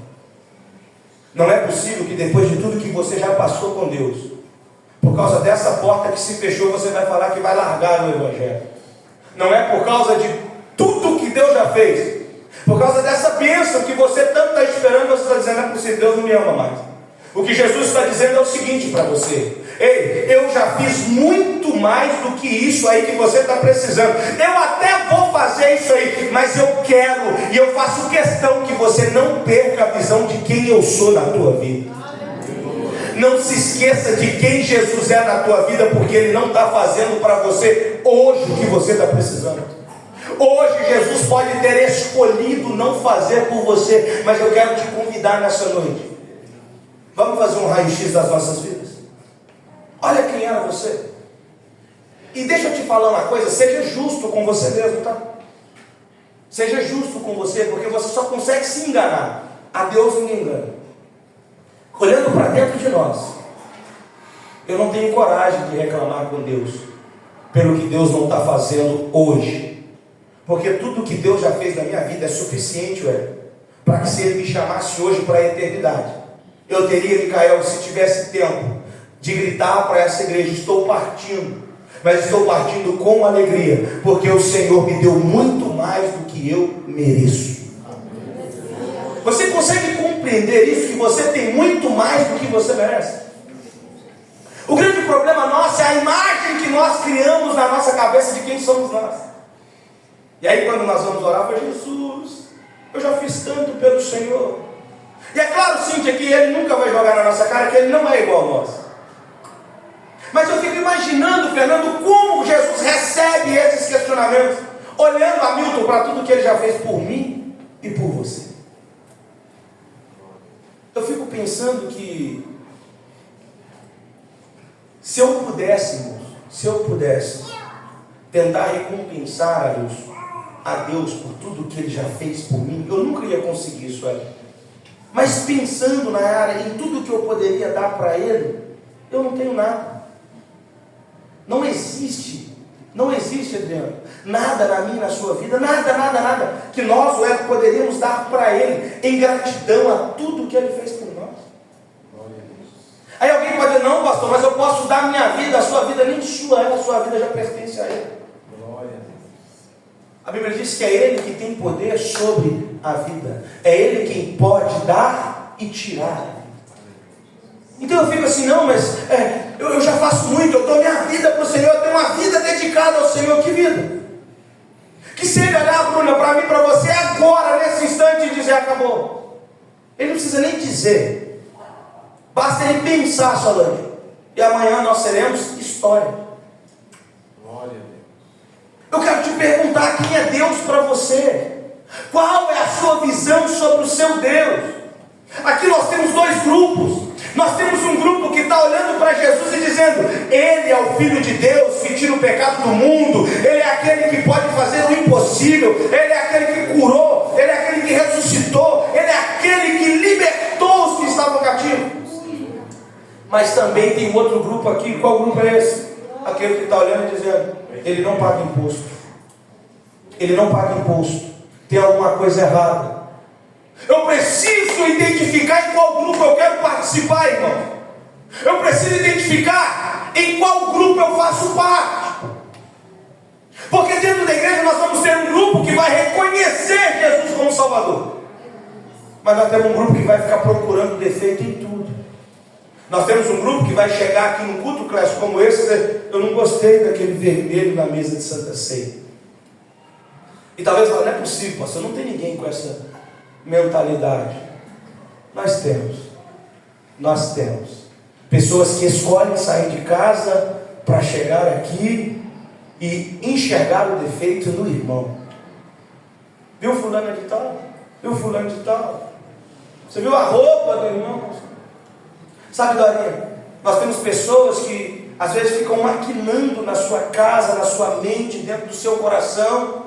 S6: Não é possível que depois de tudo que você já passou com Deus, por causa dessa porta que se fechou, você vai falar que vai largar o Evangelho. Não é por causa de tudo que Deus já fez, por causa dessa bênção que você tanto está esperando, você está dizendo: é possível, Deus não me ama mais. O que Jesus está dizendo é o seguinte para você: ei, eu já fiz muito mais do que isso aí que você está precisando. Eu até vou fazer isso aí, mas eu quero e eu faço questão que você não perca a visão de quem eu sou na tua vida. Não se esqueça de quem Jesus é na tua vida, porque Ele não está fazendo para você hoje o que você está precisando. Hoje Jesus pode ter escolhido não fazer por você, mas eu quero te convidar nessa noite. Vamos fazer um raio-x das nossas vidas. Olha quem era você. E deixa eu te falar uma coisa: seja justo com você mesmo, tá? Seja justo com você, porque você só consegue se enganar. A Deus ninguém engana. Olhando para dentro de nós, eu não tenho coragem de reclamar com Deus pelo que Deus não está fazendo hoje, porque tudo que Deus já fez na minha vida é suficiente, para que se Ele me chamasse hoje para a eternidade, eu teria, Micael, se tivesse tempo, de gritar para essa igreja: estou partindo, mas estou partindo com alegria, porque o Senhor me deu muito mais do que eu mereço. Você consegue compreender isso, que você tem muito mais do que você merece? O grande problema nosso é a imagem que nós criamos na nossa cabeça de quem somos nós. E aí quando nós vamos orar para Jesus, eu já fiz tanto pelo Senhor. E é claro, Cíntia, que Ele nunca vai jogar na nossa cara que Ele não é igual a nós. Mas eu fico imaginando, Fernando, como Jesus recebe esses questionamentos, olhando olhando, Hamilton, para tudo que ele já fez por mim e por você. Eu fico pensando que se eu pudesse tentar recompensar a Deus por tudo que Ele já fez por mim, eu nunca ia conseguir isso aí. Mas pensando na área, em tudo que eu poderia dar para Ele, eu não tenho nada. Não existe, Adriano, nada na minha e na sua vida, nada, que nós, o Ego, poderíamos dar para Ele em gratidão a tudo que Ele fez por nós. Aí alguém pode dizer, não, pastor, mas eu posso dar a minha vida, a sua vida nem sua é, a sua vida já pertence a Ele. A Bíblia diz que é Ele que tem poder sobre a vida. É Ele quem pode dar e tirar. Então eu fico assim, não, mas eu já faço muito, eu dou minha vida para o Senhor, eu tenho uma vida dedicada ao Senhor. Que vida? Que se Ele olhar, Bruna, para mim, para você, agora, nesse instante, e dizer, acabou. Ele não precisa nem dizer. Basta Ele pensar, Solange. E amanhã nós seremos história. Eu quero te perguntar quem é Deus para você. Qual é a sua visão sobre o seu Deus? Aqui nós temos dois grupos. Nós temos um grupo que está olhando para Jesus e dizendo, Ele é o Filho de Deus que tira o pecado do mundo. Ele é aquele que pode fazer o impossível. Ele é aquele que curou. Ele é aquele que ressuscitou. Ele é aquele que libertou os que estavam cativos. Mas também tem outro grupo aqui. Qual grupo é esse? Aquele que está olhando e dizendo, Ele não paga imposto. Ele não paga imposto. Tem alguma coisa errada. Eu preciso identificar em qual grupo eu quero participar, irmão. Eu preciso identificar em qual grupo eu faço parte. Porque dentro da igreja nós vamos ter um grupo que vai reconhecer Jesus como Salvador. Mas nós temos um grupo que vai ficar procurando defeito em tudo. Nós temos um grupo que vai chegar aqui num culto clássico como esse e dizer, eu não gostei daquele vermelho na mesa de Santa Ceia. E talvez fale, não é possível, pastor, não tem ninguém com essa mentalidade. Nós temos pessoas que escolhem sair de casa para chegar aqui e enxergar o defeito no irmão. Viu fulano de tal? Viu fulano de tal? Você viu a roupa do irmão? Sabe, Dorinha, nós temos pessoas que às vezes ficam maquinando na sua casa, na sua mente, dentro do seu coração,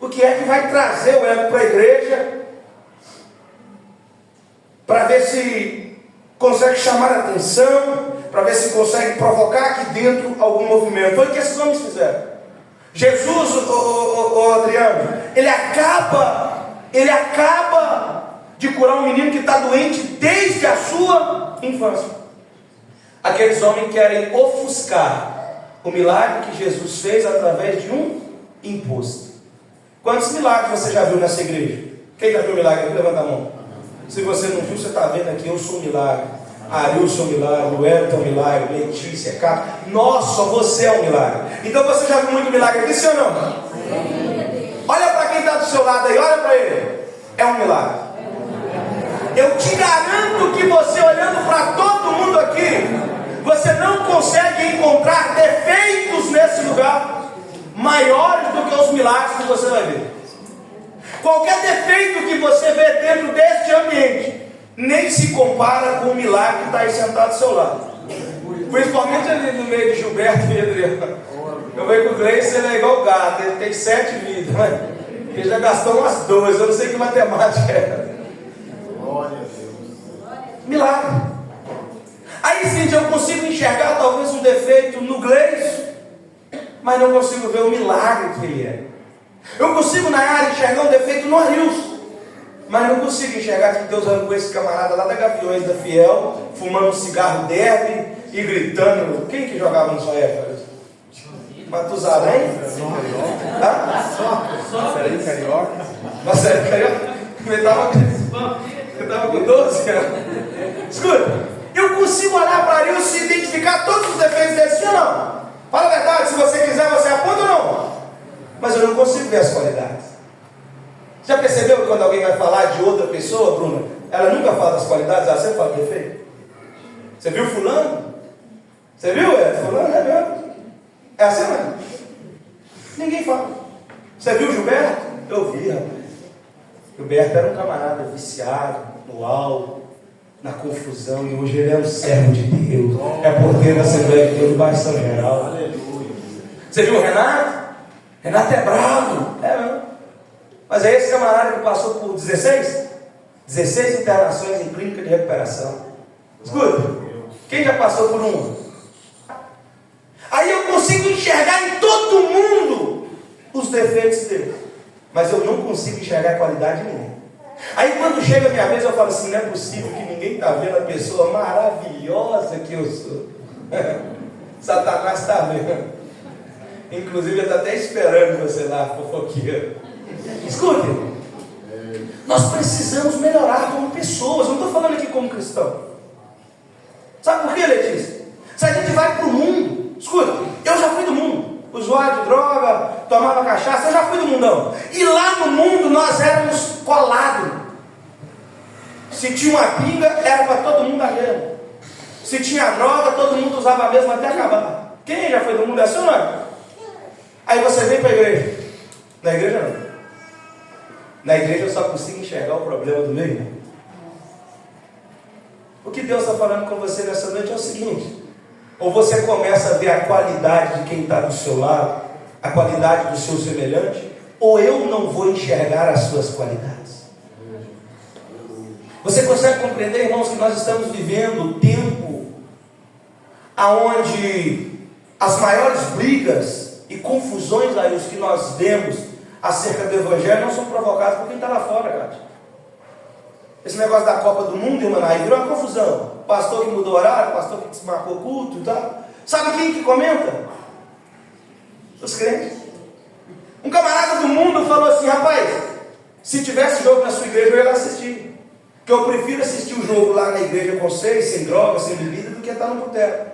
S6: o que é que vai trazer o ego para a igreja, para ver se consegue chamar a atenção, para ver se consegue provocar aqui dentro algum movimento. Foi o que esses homens fizeram. Jesus, Adriano, ele acaba de curar um menino que está doente desde a sua infância. Aqueles homens querem ofuscar o milagre que Jesus fez através de um imposto. Quantos milagres você já viu nessa igreja? Quem já viu milagre aqui? Levanta a mão. Se você não viu, você está vendo aqui, eu sou um milagre. Arilson é um milagre, o Elton é um milagre, Letícia, Carlos. Nossa, você é um milagre. Então você já viu muito milagre aqui, sim ou não? Olha para quem está do seu lado aí, olha para ele. É um milagre. Eu te garanto que você, olhando para todo mundo aqui, você não consegue encontrar defeitos nesse lugar maiores do que os milagres que você vai ver. Qualquer defeito que você vê dentro deste ambiente nem se compara com o milagre que está aí sentado do seu lado. Principalmente ali no meio de Gilberto e Adriano. Eu vejo que o Gleice, ele é igual o gato, ele tem 7 vidas, né? Ele já gastou umas 2, eu não sei que matemática é. Glória a Deus. Milagre. Aí sim, eu consigo enxergar talvez um defeito no Gleice, mas não consigo ver o milagre que ele é. Eu consigo na área enxergar um defeito no Arilson, mas não consigo enxergar que Deus anda com esse camarada lá da Gaviões da Fiel, fumando um cigarro derby e gritando. Quem que jogava na sua época? Matusalém?
S1: Marcelinho Carioca.
S6: Marcelinho Carioca? Eu estava com 12 anos. Escuta, eu consigo olhar para Arilson e identificar todos os defeitos dele, sim ou não? Fala a verdade, se você quiser, você aponta ou não? Mas eu não consigo ver as qualidades. Já percebeu que quando alguém vai falar de outra pessoa, Bruna, ela nunca fala das qualidades, ela sempre fala do defeito? Você viu fulano? Você viu? Fulano é mesmo. É assim mesmo. Ninguém fala. Você viu o Gilberto? Eu vi, rapaz. Gilberto era um camarada viciado no álcool, na confusão, e hoje ele é um servo de Deus. É porteiro da Assembleia de Deus do bairro São Geraldo.
S1: Aleluia.
S6: Você viu o Renato? Renato é bravo. É, não. Mas é esse camarada que passou por 16 internações em clínica de recuperação. Escuta, quem já passou por uma? Aí eu consigo enxergar em todo mundo os defeitos dele, mas eu não consigo enxergar a qualidade nenhuma. Aí quando chega a minha vez eu falo assim, não é possível que ninguém está vendo a pessoa maravilhosa que eu sou. Satanás está vendo. Inclusive ele está até esperando você lá, fofoqueiro. Escute, nós precisamos melhorar como pessoas. Eu não estou falando aqui como cristão. Sabe por quê, Letícia? Se a gente vai para o mundo, escuta, eu já fui do mundo, usuário de droga, tomava cachaça, eu já fui do mundão. E lá no mundo nós éramos colados. Se tinha uma pinga, era para todo mundo a mesma. Se tinha droga, todo mundo usava a mesma até acabar. Quem já foi do mundo é assim ou não? Aí você vem para a igreja. Na igreja não. Na igreja eu só consigo enxergar o problema do meu irmão. O que Deus está falando com você nessa noite é o seguinte: ou você começa a ver a qualidade de quem está do seu lado, a qualidade do seu semelhante, ou eu não vou enxergar as suas qualidades. Você consegue compreender, irmãos, que nós estamos vivendo um tempo onde as maiores brigas e confusões aí, os que nós vemos acerca do Evangelho, não são provocados por quem está lá fora, cara. Esse negócio da Copa do Mundo, irmão, aí virou uma confusão. Pastor que mudou horário, pastor que desmarcou culto e tal. Sabe quem que comenta? Os crentes. Um camarada do mundo falou assim: rapaz, se tivesse jogo na sua igreja, eu ia lá assistir. Porque eu prefiro assistir o jogo lá na igreja com vocês, sem droga, sem bebida, do que estar no boteco.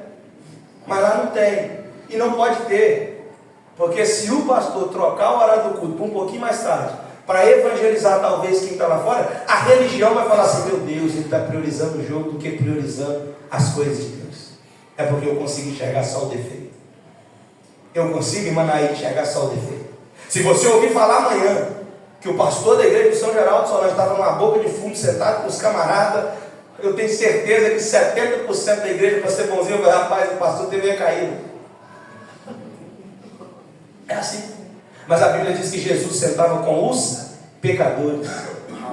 S6: Mas lá não tem. E não pode ter. Porque se o pastor trocar o horário do culto para um pouquinho mais tarde, para evangelizar talvez quem está lá fora, a religião vai falar assim: meu Deus, ele está priorizando o jogo do que priorizando as coisas de Deus. É porque eu consigo enxergar só o defeito. Eu consigo, Manaí, enxergar só o defeito. Se você ouvir falar amanhã que o pastor da igreja de São Geraldo Solange estava numa boca de fundo sentado com os camaradas, eu tenho certeza que 70% da igreja, para ser bonzinho, vai: rapaz, o pastor teve caído. É assim. Mas a Bíblia diz que Jesus sentava com os pecadores.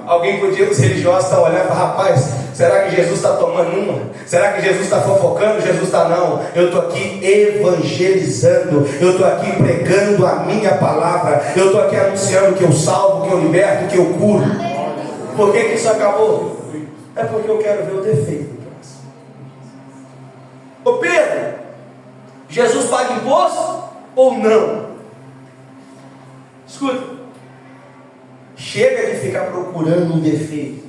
S6: Alguém podia, os religiosos estão olhando e falar: rapaz, será que Jesus está tomando uma? Será que Jesus está fofocando? Jesus está não. Eu estou aqui evangelizando. Eu estou aqui pregando a minha palavra. Eu estou aqui anunciando que eu salvo, que eu liberto, que eu curo. Por que isso acabou? É porque eu quero ver o defeito. Ô Pedro, Jesus paga imposto ou não? Escuta, chega de ficar procurando um defeito.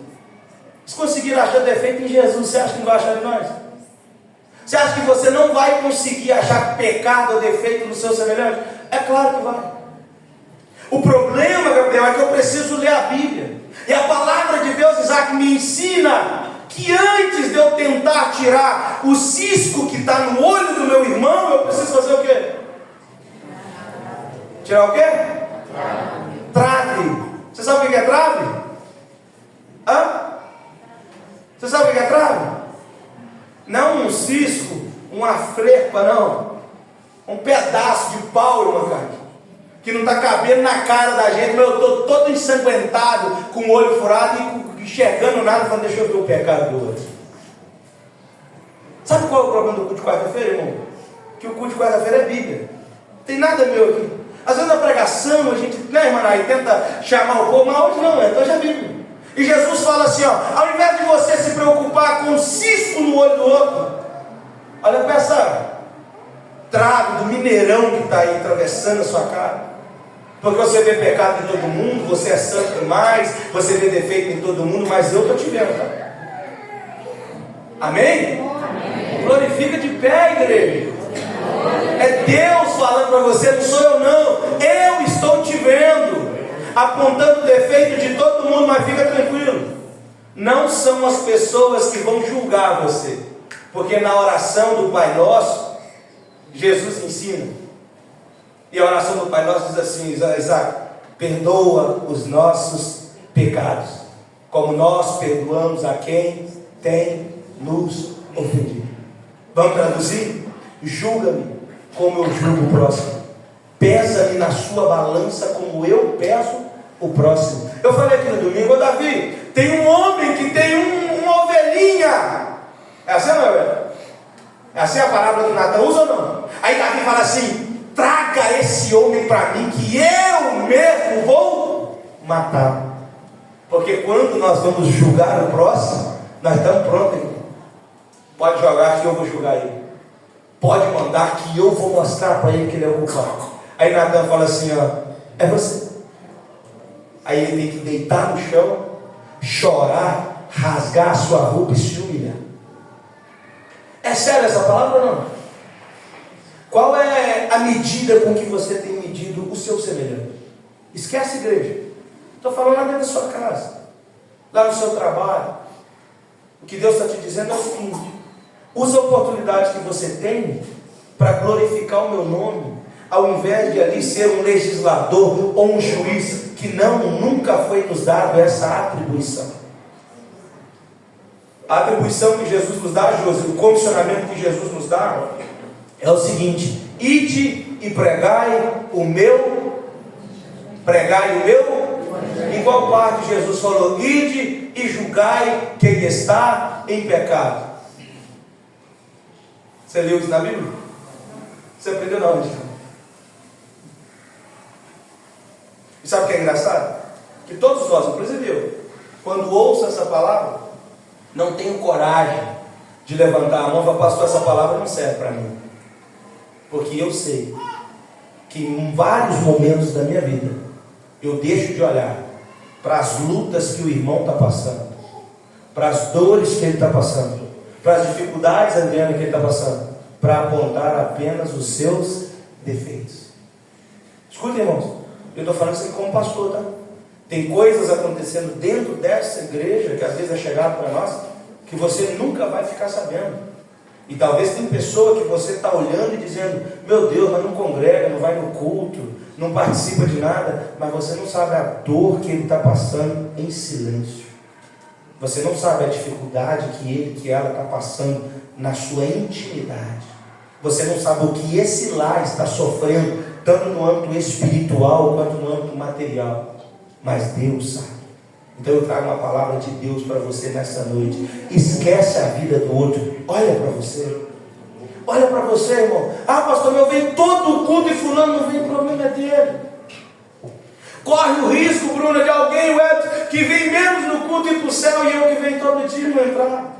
S6: Se conseguir achar defeito em Jesus, você acha que não vai achar em nós? Você acha que você não vai conseguir achar pecado ou defeito no seu semelhante? É claro que vai. O problema, Gabriel, é que eu preciso ler a Bíblia. E a palavra de Deus, Isaac, me ensina que antes de eu tentar tirar o cisco que está no olho do meu irmão, eu preciso fazer o quê? Tirar o quê? Trave. Você sabe o que é trave? Hã? Você sabe o que é trave? Não um cisco, uma frepa, não. Um pedaço de pau, irmão, cara, que não está cabendo na cara da gente, mas eu estou todo ensanguentado, com o olho furado e enxergando nada, falando: deixa eu ver o pecado do outro. Sabe qual é o problema do culto de quarta-feira, irmão? Que o culto de quarta-feira é Bíblia. Não tem nada meu aqui. Às vezes na pregação a gente, né, irmã, aí tenta chamar o povo, mas hoje não, hoje é Bíblia. E Jesus fala assim: ó, ao invés de você se preocupar com um cisco no olho do outro, olha para essa trave do mineirão que está aí atravessando a sua cara. Porque você vê pecado em todo mundo, você é santo demais, você vê defeito em todo mundo, mas eu estou te vendo, tá? Amém? Amém. Glorifica de pé, igreja. É Deus falando para você, não sou eu não. Eu estou te vendo, apontando o defeito de todo mundo, mas fica tranquilo. Não são as pessoas que vão julgar você, porque na oração do Pai Nosso, Jesus ensina. E a oração do Pai Nosso diz assim: Isaac, perdoa os nossos pecados, como nós perdoamos a quem tem nos ofendido. Vamos traduzir? Julga-me como eu julgo o próximo. Pesa-me na sua balança como eu peso o próximo. Eu falei aqui no domingo, Davi, tem um homem que tem uma ovelhinha. É assim, não é? É assim a palavra que Natan usa ou não? Aí Davi fala assim: traga esse homem para mim, que eu mesmo vou matar. Porque quando nós vamos julgar o próximo, nós estamos prontos. Pode jogar que eu vou julgar ele. Pode mandar que eu vou mostrar para ele que ele é o culpado. Aí Natan fala assim, ó, é você. Aí ele tem que deitar no chão, chorar, rasgar a sua roupa e se humilhar. É sério essa palavra ou não? Qual é a medida com que você tem medido o seu semelhante? Esquece a igreja. Estou falando lá dentro da sua casa, lá no seu trabalho. O que Deus está te dizendo é o seguinte: usa a oportunidade que você tem para glorificar o meu nome, ao invés de ali ser um legislador ou um juiz, que nunca foi nos dado essa atribuição. A atribuição que Jesus nos dá, José, o comissionamento que Jesus nos dá, é o seguinte: ide e pregai o meu. Em qual parte Jesus falou? Ide e julgai quem está em pecado. Você leu isso na Bíblia? Você aprendeu na onde? E sabe o que é engraçado? Que todos nós, inclusive eu, quando ouço essa palavra, não tenho coragem de levantar a mão e falar: pastor, essa palavra não serve para mim. Porque eu sei que em vários momentos da minha vida eu deixo de olhar para as lutas que o irmão está passando, para as dores que ele está passando, para as dificuldades, Adriana, que ele está passando, para apontar apenas os seus defeitos. Escuta, irmãos, eu estou falando isso aqui como pastor, tá? Tem coisas acontecendo dentro dessa igreja, que às vezes é chegado para nós, que você nunca vai ficar sabendo. E talvez tem pessoa que você está olhando e dizendo: meu Deus, mas não congrega, não vai no culto, não participa de nada, mas você não sabe a dor que ele está passando em silêncio. Você não sabe a dificuldade que ele, que ela está passando na sua intimidade. Você não sabe o que esse lar está sofrendo, tanto no âmbito espiritual quanto no âmbito material. Mas Deus sabe. Então eu trago uma palavra de Deus para você nessa noite. Esquece a vida do outro. Olha para você. Olha para você, irmão. Ah, pastor, eu venho todo o culto e fulano não vem, o problema é dele. Corre o risco, Bruno, de alguém, que vem menos no culto e para o céu, e eu que venho todo dia não entrar.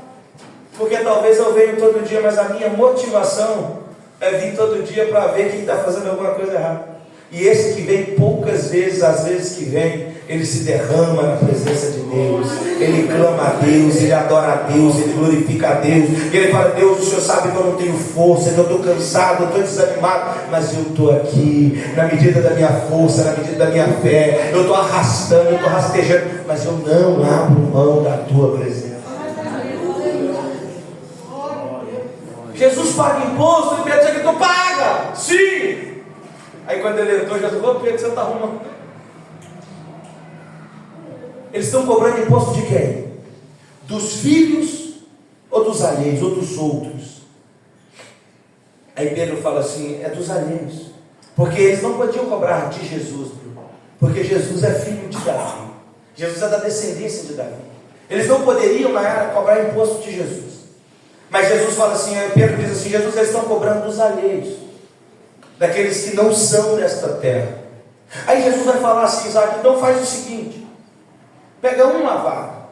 S6: Porque talvez eu venho todo dia, mas a minha motivação é vir todo dia para ver quem está fazendo alguma coisa errada. E esse que vem poucas vezes, às vezes que vem, ele se derrama na presença de Deus, ele clama a Deus, ele adora a Deus, ele glorifica a Deus, e ele fala: Deus, o Senhor sabe que eu não tenho força, que eu estou cansado, eu estou desanimado, mas eu estou aqui, na medida da minha força, na medida da minha fé, eu estou arrastando, eu estou rastejando, mas eu não abro mão da tua presença. Jesus paga imposto, e Pedro diz que tu paga, sim. Aí quando ele entrou, Jesus falou: Pedro, você está arrumando. Eles estão cobrando imposto de quem? Dos filhos ou dos alheios, ou dos outros? Aí Pedro fala assim: é dos alheios. Porque eles não podiam cobrar de Jesus, porque Jesus é filho de Davi. Jesus é da descendência de Davi. Eles não poderiam na era cobrar imposto de Jesus. Mas Jesus fala assim, Pedro diz assim: Jesus, eles estão cobrando dos alheios, daqueles que não são desta terra. Aí Jesus vai falar assim: Isaac, então faz o seguinte, pega uma vara,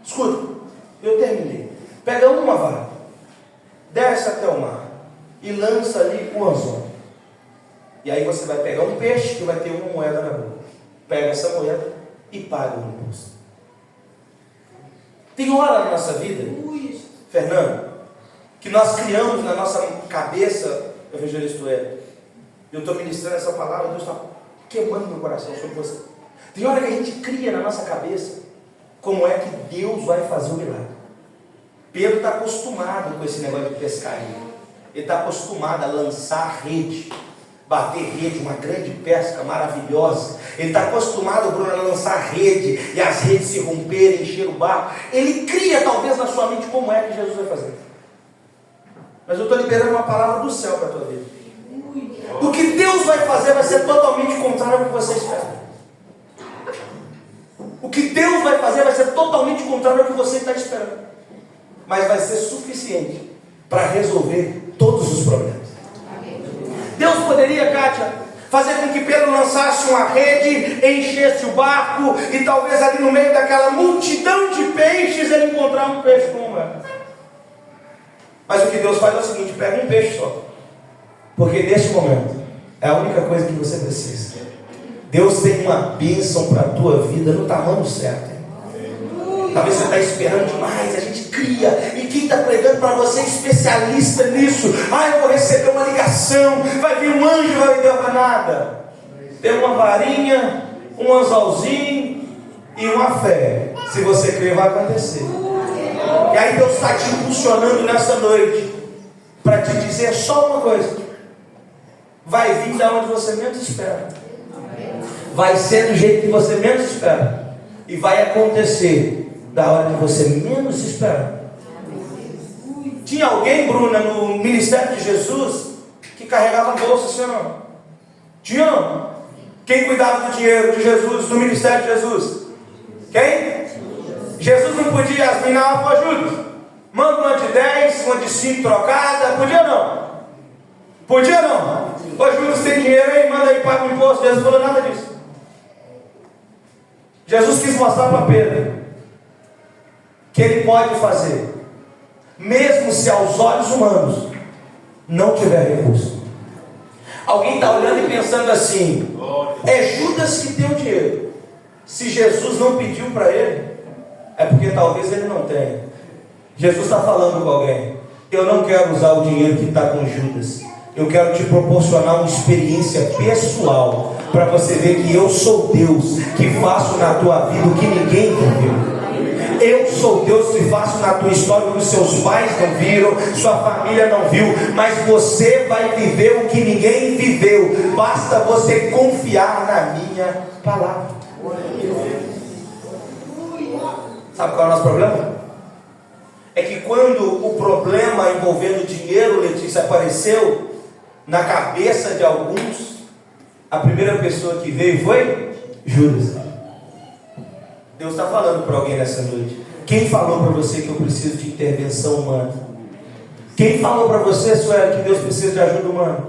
S6: escuta, eu terminei, pega uma vara, desce até o mar e lança ali o anzol, e aí você vai pegar um peixe que vai ter uma moeda na boca, pega essa moeda e paga o imposto. Tem hora na nossa vida, Fernando, que nós criamos na nossa cabeça, evangelista, eu estou ministrando essa palavra, Deus está queimando meu coração sobre você. Tem hora que a gente cria na nossa cabeça como é que Deus vai fazer o milagre. Pedro está acostumado com esse negócio de pescaria. Ele está acostumado a lançar a rede bater rede, uma grande pesca maravilhosa. Ele está acostumado, Bruno, a lançar rede e as redes se romperem, encher o barco. Ele cria talvez na sua mente como é que Jesus vai fazer. Mas eu estou liberando uma palavra do céu para a tua vida. O que Deus vai fazer vai ser totalmente contrário ao que você espera. O que Deus vai fazer vai ser totalmente contrário ao que você está esperando. Mas vai ser suficiente para resolver todos os problemas. Deus poderia, Kátia, fazer com que Pedro lançasse uma rede, enchesse o barco e talvez ali no meio daquela multidão de peixes ele encontrar um peixe como é. Mas o que Deus faz é o seguinte: pega um peixe só. Porque neste momento é a única coisa que você precisa. Deus tem uma bênção para a tua vida no tamanho certo. Talvez você está esperando demais, a gente cria, e quem está pregando para você é especialista nisso. Eu vou receber uma ligação, vai vir um anjo, vai me dar nada. Tem uma varinha, um anzolzinho e uma fé. Se você crer, vai acontecer. E aí Deus está te impulsionando nessa noite para te dizer só uma coisa: vai vir da onde você menos espera, vai ser do jeito que você menos espera, e vai acontecer da hora que você menos espera. Tinha alguém, Bruna, no ministério de Jesus que carregava a bolsa, assim ou não? Tinha? Quem cuidava do dinheiro de Jesus, do ministério de Jesus? Quem? Jesus não podia, as meninas para Judas. Manda uma de 10, uma de 5 trocada. Podia não? Podia não? Ô Judas, tem dinheiro aí? Manda aí, paga o imposto. Jesus falou nada disso. Jesus quis mostrar para Pedro que ele pode fazer, mesmo se aos olhos humanos não tiver recurso. Alguém está olhando e pensando assim: é Judas que tem o dinheiro. Se Jesus não pediu para ele, é porque talvez ele não tenha. Jesus está falando com alguém: eu não quero usar o dinheiro que está com Judas. Eu quero te proporcionar uma experiência pessoal, para você ver que eu sou Deus, que faço na tua vida o que ninguém viveu. Eu sou Deus que faço na tua história o que os seus pais não viram, sua família não viu, mas você vai viver o que ninguém viveu. Basta você confiar na minha palavra. Sabe qual é o nosso problema? É que quando o problema envolvendo dinheiro, Letícia, apareceu na cabeça de alguns, a primeira pessoa que veio foi Judas. Deus está falando para alguém nessa noite. Quem falou para você que eu preciso de intervenção humana? Quem falou para você, Sueli, que Deus precisa de ajuda humana?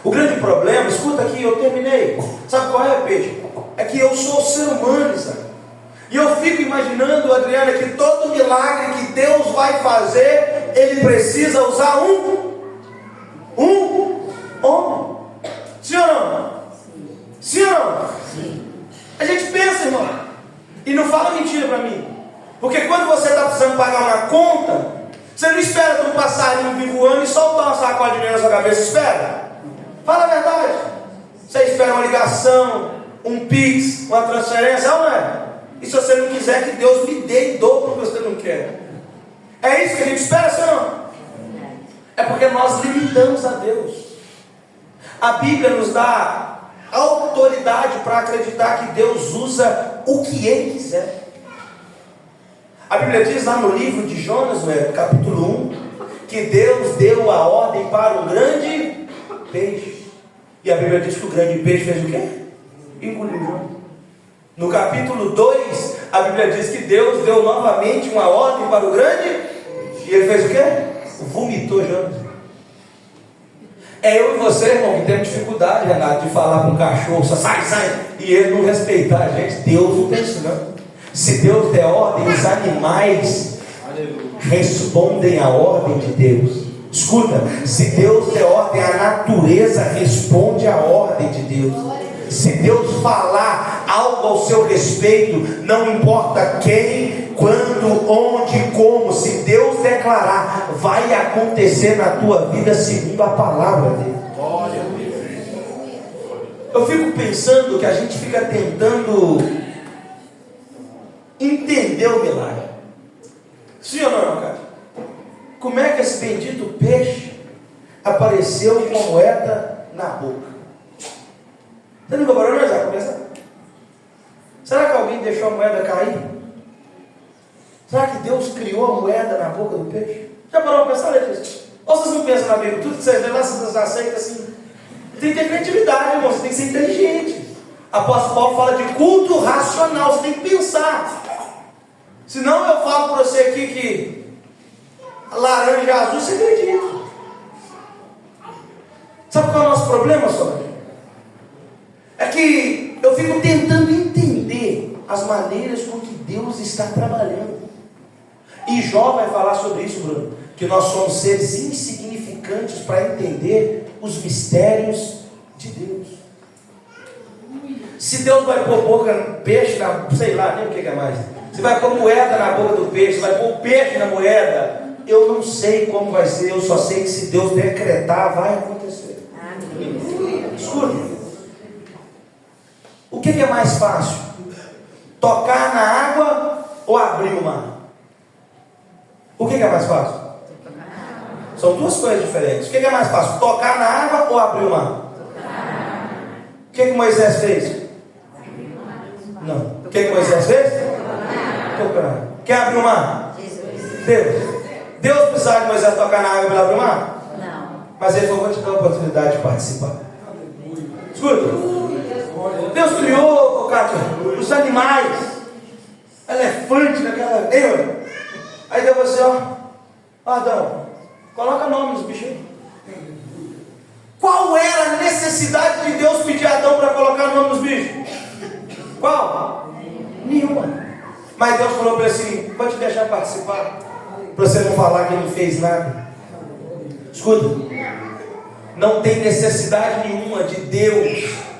S6: O grande problema, escuta aqui, eu terminei. Sabe qual é, Peixe? É que eu sou ser humano, sabe? E eu fico imaginando, Adriana, que todo milagre que Deus vai fazer, Ele precisa usar um homem. Sim ou não? Sim ou não? A gente pensa, irmão. E não fala mentira para mim. Porque quando você está precisando pagar uma conta, você não espera que um passarinho vir voando e soltar uma sacola de dinheiro na sua cabeça. Espera. Fala a verdade. Você espera uma ligação, um pix, uma transferência, ou não é? E se você não quiser que Deus lhe dê em dobro o que você não quer? É isso que a gente espera, senhor? É porque nós limitamos a Deus. A Bíblia nos dá autoridade para acreditar que Deus usa o que Ele quiser. A Bíblia diz lá no livro de Jonas, capítulo 1, que Deus deu a ordem para um grande peixe. E a Bíblia diz que o grande peixe fez o quê? Engoliu Jonas. No capítulo 2, a Bíblia diz que Deus deu novamente uma ordem para o grande, e ele fez o quê? Vomitou Jonas. É eu e você, irmão, que temos dificuldade, Renato, de falar com um cachorro, sai, e ele não respeitar a gente. Deus não tem isso, não. Se Deus der ordem, os animais respondem à ordem de Deus. Escuta, se Deus der ordem, a natureza responde à ordem de Deus. Se Deus falar algo ao seu respeito, não importa quem, quando, onde, como, se Deus declarar, vai acontecer na tua vida segundo a palavra dele. Eu fico pensando que a gente fica tentando entender o milagre. Sim ou não, cara? Como é que esse bendito peixe apareceu com a moeda na boca? Você nunca parou de analisar? Começa. Será que alguém deixou a moeda cair? Será que Deus criou a moeda na boca do peixe? Já parou para pensar nisso? Ou vocês não pensam na Bíblia? Tudo que vocês lêem lá, vocês aceitam assim. Tem que ter criatividade, irmão. Você tem que ser inteligente. Apóstolo Paulo fala de culto racional. Você tem que pensar. Senão eu falo para você aqui que laranja e azul, você acredita. Sabe qual é o nosso problema, Sônia? É que eu fico tentando entender as maneiras com que Deus está trabalhando. E Jó vai falar sobre isso, Bruno. Que nós somos seres insignificantes para entender os mistérios de Deus. Se Deus vai pôr boca, peixe na, sei lá, nem o que é mais. Se vai pôr moeda na boca do peixe, se vai pôr peixe na moeda, eu não sei como vai ser, eu só sei que se Deus decretar, vai acontecer. Escuta. O que é mais fácil? Tocar na água ou abrir o mar? O que é mais fácil? São duas coisas diferentes. O que é mais fácil? Tocar na água ou abrir o mar? O que Moisés fez? Não. O que Moisés fez? Tocar. Quem abriu o mar? Deus. Deus precisava de Moisés tocar na água para abrir o mar?
S4: Não.
S6: Mas ele falou: vou te dar a oportunidade de participar. Escuta. Deus criou, Cátia, os animais, elefante naquela. Aí Deus assim, ó, Adão, coloca nome nos bichos. Qual era a necessidade de Deus pedir a Adão para colocar nome nos bichos? Qual? Nenhuma. Mas Deus falou para ele assim: vou te deixar participar, para você não falar que ele não fez nada. Escuta, não tem necessidade nenhuma de Deus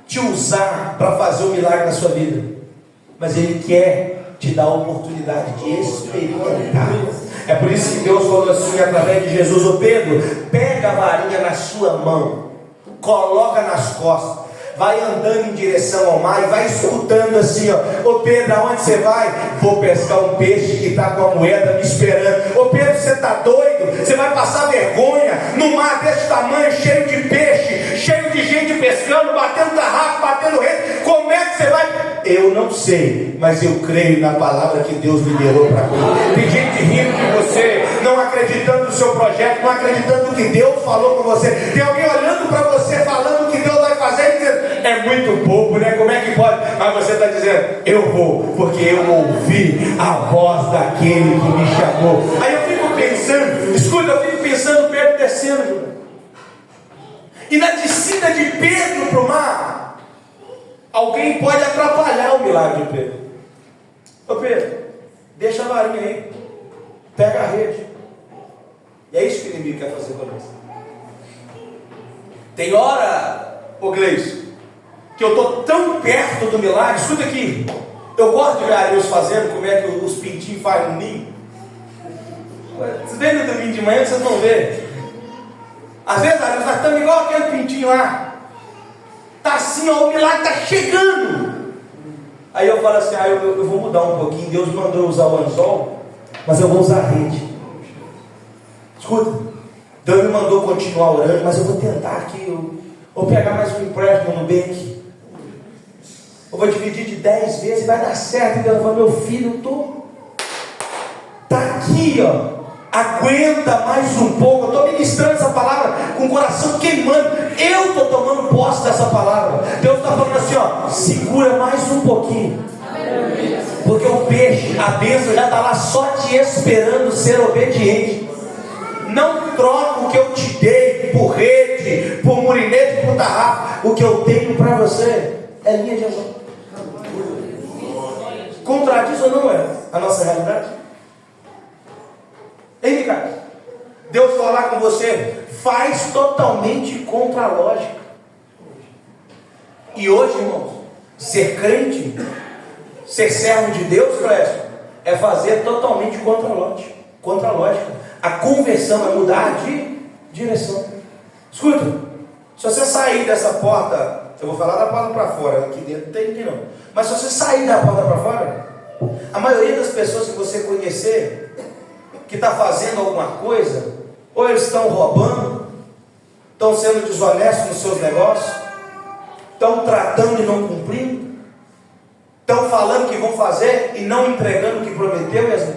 S6: te usar para fazer um milagre na sua vida, mas Ele quer te dar a oportunidade de experimentar. É por isso que Deus falou assim através de Jesus: ô Pedro, pega a varinha na sua mão, coloca nas costas, vai andando em direção ao mar e vai escutando assim, ó: ô Pedro, aonde você vai? Vou pescar um peixe que está com a moeda me esperando. Ô Pedro, você está doido? Você vai passar vergonha no mar desse tamanho, cheio de peixe, cheio de gente pescando, batendo tarrafo, batendo rede. Como é que você vai? Eu não sei, mas eu creio na palavra que Deus liberou para mim. Tem gente rindo de você, não acreditando no seu projeto, não acreditando no que Deus falou com você. Tem alguém olhando para você, falando o que Deus vai fazer e dizendo: é muito bobo, né? Como é que pode? Mas você está dizendo: eu vou, porque eu ouvi a voz daquele que me chamou. Aí eu fico pensando, escuta, eu fico pensando Pedro descendo, Júlio. E na descida de Pedro para o mar, alguém pode atrapalhar o milagre de Pedro. Ô Pedro, deixa a varinha aí, pega a rede. E é isso que o inimigo quer fazer conosco. Tem hora, ô Gleice, que eu estou tão perto do milagre. Escuta aqui, eu gosto de ver a Deus fazendo, como é que os pintinhos fazem no ninho. Vocês veem no domingo de manhã, vocês vão ver. Às vezes nós estamos igual aquele pintinho lá, está assim, ó, o milagre está chegando. Aí eu falo assim: eu vou mudar um pouquinho. Deus mandou usar o anzol, mas eu vou usar a rede. Escuta, Deus me mandou continuar orando, mas eu vou tentar aqui, eu vou pegar mais um empréstimo no Nubank, eu vou dividir de 10 vezes, vai dar certo. E Deus falou: meu filho, tá aqui, ó, aguenta mais um pouco. Eu estou ministrando essa palavra com o coração queimando, eu estou tomando posse dessa palavra. Deus está falando assim, ó: segura mais um pouquinho, porque o peixe, a bênção já está lá só te esperando ser obediente. Não troca o que eu te dei por rede, por murinete, por tarrafo. O que eu tenho para você é linha de azul. Contradiz ou não é a nossa realidade? Hein, Ricardo? Deus falar com você faz totalmente contra a lógica. E hoje, irmãos, ser crente, ser servo de Deus, Clécio, é fazer totalmente contra a lógica. A conversão é mudar de direção. Escuta, se você sair dessa porta, eu vou falar da porta para fora, aqui dentro não tem ninguém não, mas se você sair da porta para fora, a maioria das pessoas que você conhecer, que está fazendo alguma coisa, ou eles estão roubando, estão sendo desonestos nos seus negócios, Estão tratando e não cumprindo? Estão falando que vão fazer e não entregando o que prometeu, Yasmin?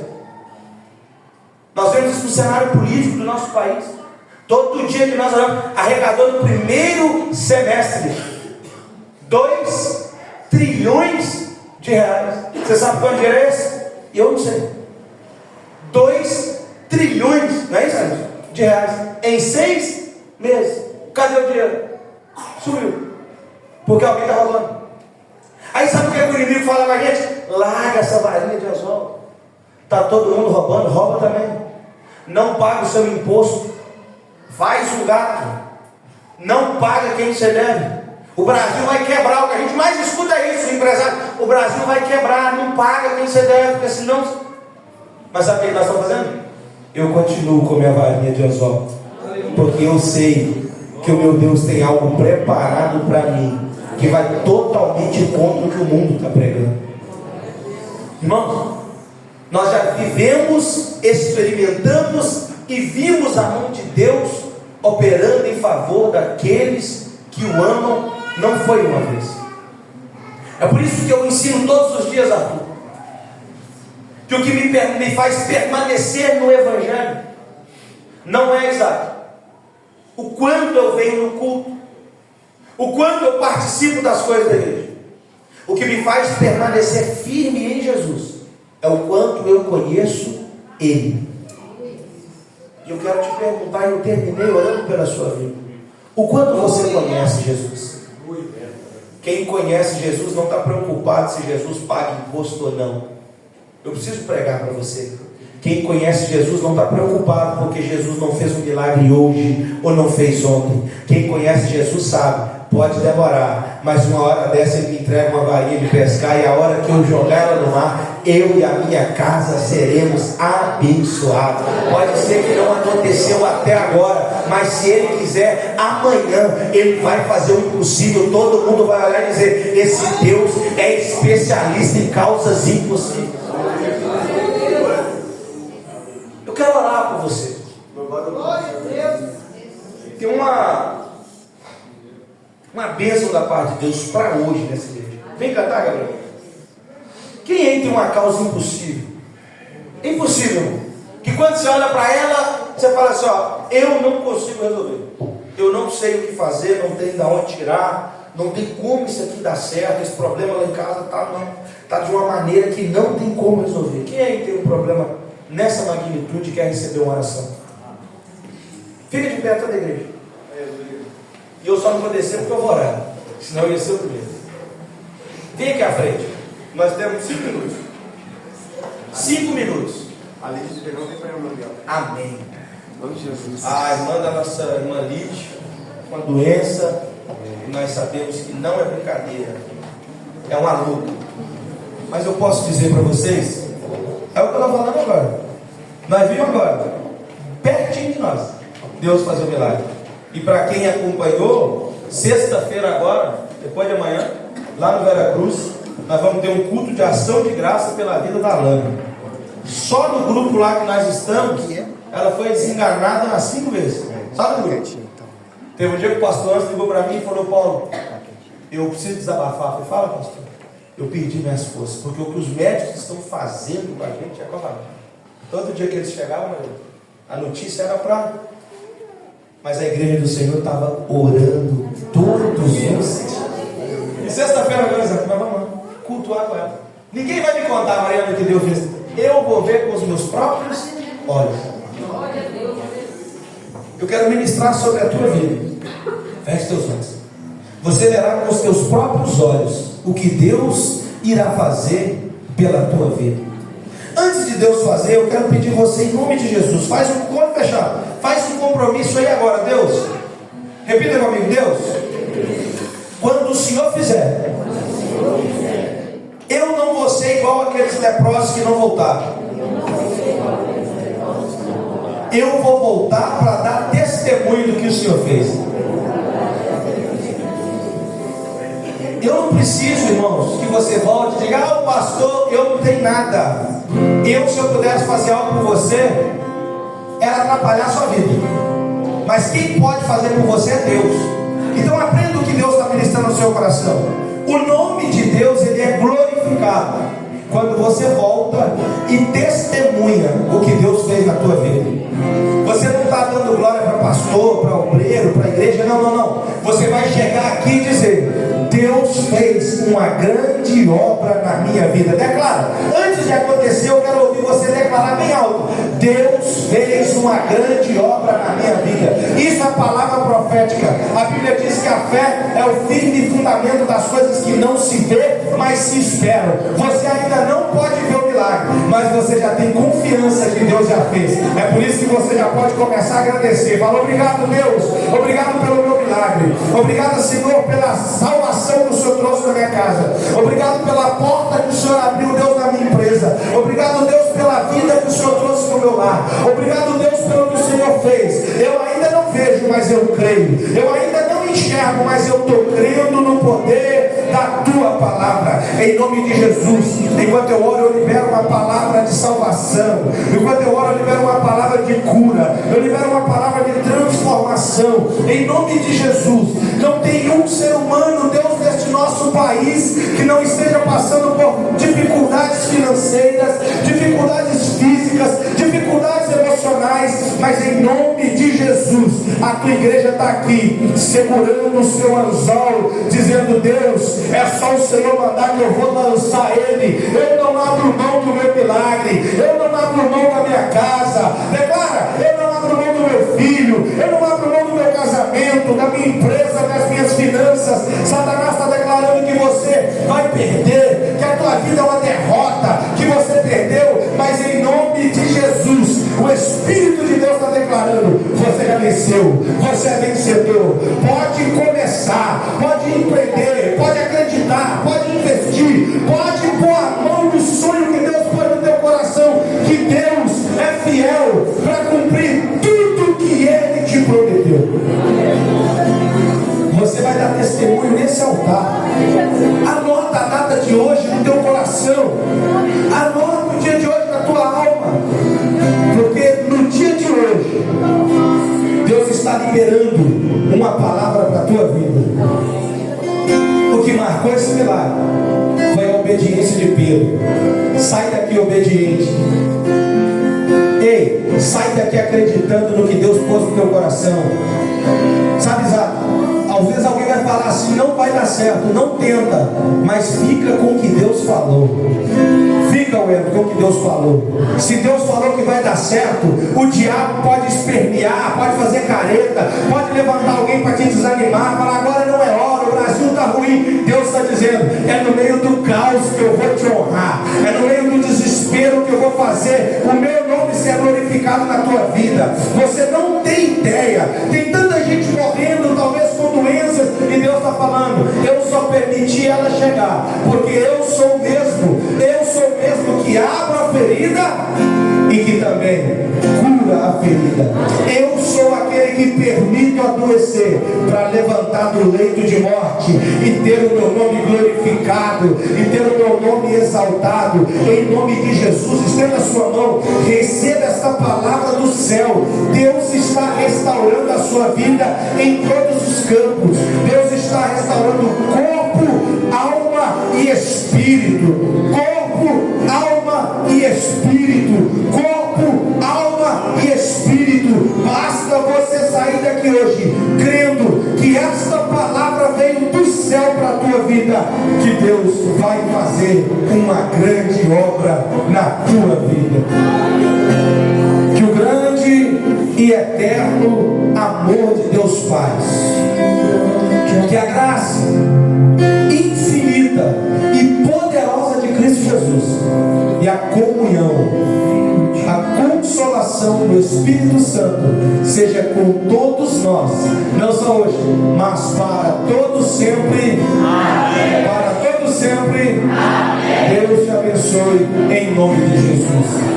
S6: Nós vemos isso no cenário político do nosso país. Todo dia que nós olhamos, arrecadou no primeiro semestre 2 trilhões de reais. Você sabe quanto dinheiro é esse? Eu não sei. 2 trilhões, não é isso, Anderson? De reais em 6 meses. Cadê o dinheiro? Sumiu. Porque alguém está roubando. Aí sabe o que o inimigo fala com a gente? Larga essa varinha de anzol. Está todo mundo roubando, rouba também. Não paga o seu imposto. Faz um gato. Não paga quem você deve. O Brasil vai quebrar. O que a gente mais escuta é isso, o empresário. O Brasil vai quebrar, não paga quem você deve, porque senão... Mas sabe o que nós estamos fazendo? Eu continuo com a minha varinha de anzol. Porque eu sei que o meu Deus tem algo preparado para mim, que vai totalmente contra o que o mundo está pregando. Irmãos, nós já vivemos, experimentamos e vimos a mão de Deus operando em favor daqueles que o amam. Não foi uma vez. É por isso que eu ensino todos os dias, Arthur, que o que me faz permanecer no Evangelho não é exato o quanto eu venho no culto, o quanto eu participo das coisas da igreja. O que me faz permanecer firme em Jesus é o quanto eu conheço Ele. E eu quero te perguntar, eu terminei orando pela sua vida. O quanto você conhece Jesus? Quem conhece Jesus não está preocupado se Jesus paga imposto ou não. Eu preciso pregar para você. Quem conhece Jesus não está preocupado porque Jesus não fez um milagre hoje ou não fez ontem. Quem conhece Jesus sabe, pode demorar, mas uma hora dessa Ele me entrega uma varinha de pescar, e a hora que eu jogar ela no mar, eu e a minha casa seremos abençoados. Pode ser que não aconteceu até agora, mas se Ele quiser, amanhã Ele vai fazer o impossível. Todo mundo vai olhar e dizer: esse Deus é especialista em causas impossíveis. Eu quero orar por você. Tem uma bênção da parte de Deus para hoje nessa igreja. Vem cantar, Gabriel. Quem aí tem uma causa impossível? Impossível. Que quando você olha para ela, você fala assim: ó, eu não consigo resolver. Eu não sei o que fazer, não tenho de onde tirar, não tem como isso aqui dar certo. Esse problema lá em casa está de uma maneira que não tem como resolver. Quem aí tem um problema nessa magnitude e quer receber uma oração? Fica de pé toda a igreja. E eu só não vou descer porque eu vou orar, senão eu ia ser o primeiro. Vem aqui à frente. Nós temos 5 minutos. 5 minutos.
S1: Além de pegar, vem para a irmã dela.
S6: Amém.
S1: Nome de Jesus.
S6: A irmã da nossa irmã Lid, com a doença, nós sabemos que não é brincadeira, é uma luta. Mas eu posso dizer para vocês, é o que eu estou falando agora. Nós vimos agora, pertinho de nós, Deus fazer o milagre. E para quem acompanhou, sexta-feira agora, depois de amanhã, lá no Veracruz, nós vamos ter um culto de ação de graça pela vida da Alana. Só no grupo lá que nós estamos, ela foi desenganada umas 5 vezes. Só no grupo. Teve um dia que o pastor Anjo ligou para mim e falou: Paulo, eu preciso desabafar. Eu falei: fala, pastor. Eu perdi minhas forças, porque o que os médicos estão fazendo com a gente é covardia. Todo dia que eles chegavam, a notícia era para... Mas a igreja do Senhor estava orando todos os dias. E sexta-feira agora, nós vamos lá cultuar com ela. Ninguém vai me contar, Mariana, o que Deus fez. Eu vou ver com os meus próprios olhos. Eu quero ministrar sobre a tua vida. Feche teus olhos. Você verá com os teus próprios olhos o que Deus irá fazer pela tua vida. Antes de Deus fazer, eu quero pedir você, em nome de Jesus, faz um compromisso aí agora. Deus, repita comigo: Deus, quando o Senhor fizer, eu não vou ser igual aqueles leprosos que não voltaram. Eu vou voltar para dar testemunho do que o Senhor fez. Eu não preciso, irmãos, que você volte e diga: ah, pastor, eu não tenho nada. Se eu pudesse fazer algo por você, era atrapalhar a sua vida. Mas quem pode fazer por você é Deus. Então aprenda o que Deus está me pista no seu coração. O nome de Deus, ele é glorificado quando você volta e testemunha o que Deus fez na tua vida. Você não está dando glória para pastor, para obreiro, para igreja, não. Você vai chegar aqui e dizer: Deus fez uma grande obra na minha vida. Declara. Antes de acontecer, eu quero ouvir você declarar bem alto: Deus fez uma grande obra na minha vida. Isso é a palavra profética. A Bíblia diz que a fé é o firme fundamento das coisas que não se vê, mas se esperam. Você ainda não pode ver o milagre, mas você já tem confiança que Deus já fez. É por isso que você já pode começar a agradecer. Fala: obrigado, Deus, obrigado pelo meu milagre, obrigado, Senhor, pela salvação que o Senhor trouxe na minha casa, obrigado pela porta que o Senhor abriu, Deus, na minha empresa, obrigado, Deus, pela vida que o Senhor trouxe no meu lar, obrigado, Deus, pelo que o Senhor fez. Eu ainda não vejo, mas eu creio. Eu ainda não enxergo, mas eu estou crendo no poder da tua palavra. Em nome de Jesus, enquanto eu oro, eu libero uma palavra de salvação. Enquanto eu oro, eu libero uma palavra de cura. Eu libero uma palavra de transformação. Em nome de Jesus, não tem um ser humano, Deus, deste nosso país que não esteja passando por dificuldades financeiras, dificuldades físicas, dificuldades emocionais, mas em nome de Jesus, a tua igreja está aqui, segurando o seu anzol, dizendo: Deus, é só o Senhor mandar que eu vou lançar ele. Eu não abro mão do meu milagre, eu não abro mão da minha casa. Declara: eu não abro mão do meu filho, eu não abro mão do meu casamento, da minha empresa, das minhas finanças. Satanás está declarando que você vai perder, que a tua vida é uma derrota, que você perdeu, mas em nome de Jesus, o Espírito de Deus está declarando: você já venceu, você é vencedor. Pode começar, pode empreender, pode acreditar, pode investir, pode pôr a mão no sonho que Deus pôs no teu coração, que Deus é fiel para cumprir tudo que Ele te prometeu. Você vai dar testemunho nesse altar. Anota a data de hoje no teu coração. Anota o dia de hoje na tua alma. Porque no dia de hoje, Deus está liberando uma palavra para a tua vida. O que marcou esse milagre foi a obediência de Pedro. Sai daqui obediente. Ei, sai daqui acreditando no que Deus pôs no teu coração. Sabe, Isaac? Às vezes alguém vai falar assim: não vai dar certo, não tenta, mas fica com o que Deus falou. Fica, Wendel, com o que Deus falou. Se Deus falou que vai dar certo, o diabo pode espernear, pode fazer careta, pode levantar alguém para te desanimar, falar: agora não é hora, o Brasil está ruim. Deus está dizendo: é no meio do caos que eu vou te honrar, é no meio do desespero que eu vou fazer o meu nome ser glorificado na tua vida. Você não tem ideia, tem tanta gente morrendo, talvez com doenças, e Deus está falando: eu só permiti ela chegar, porque eu sou mesmo que abro a ferida e que também cura a ferida. Eu sou aquele que permito adoecer para levantar do leito de morte e ter o meu nome glorificado e ter o meu nome exaltado. Em nome de Jesus, estenda a sua mão, receba esta palavra do céu. Deus está restaurando a sua vida em todos os campos. Deus está restaurando corpo, alma e espírito. Corpo, alma e espírito. Corpo, alma e espírito. Basta você sair daqui hoje crendo que esta palavra veio do céu para a tua vida, que Deus vai fazer uma grande obra na tua vida. Que o grande e eterno amor de Deus Pai, que a graça infinita e poderosa de Cristo Jesus e a comunhão, a consolação do Espírito Santo seja com todos nós, não só hoje, mas para todos sempre. Amém. Para todos sempre. Amém. Deus te abençoe em nome de Jesus.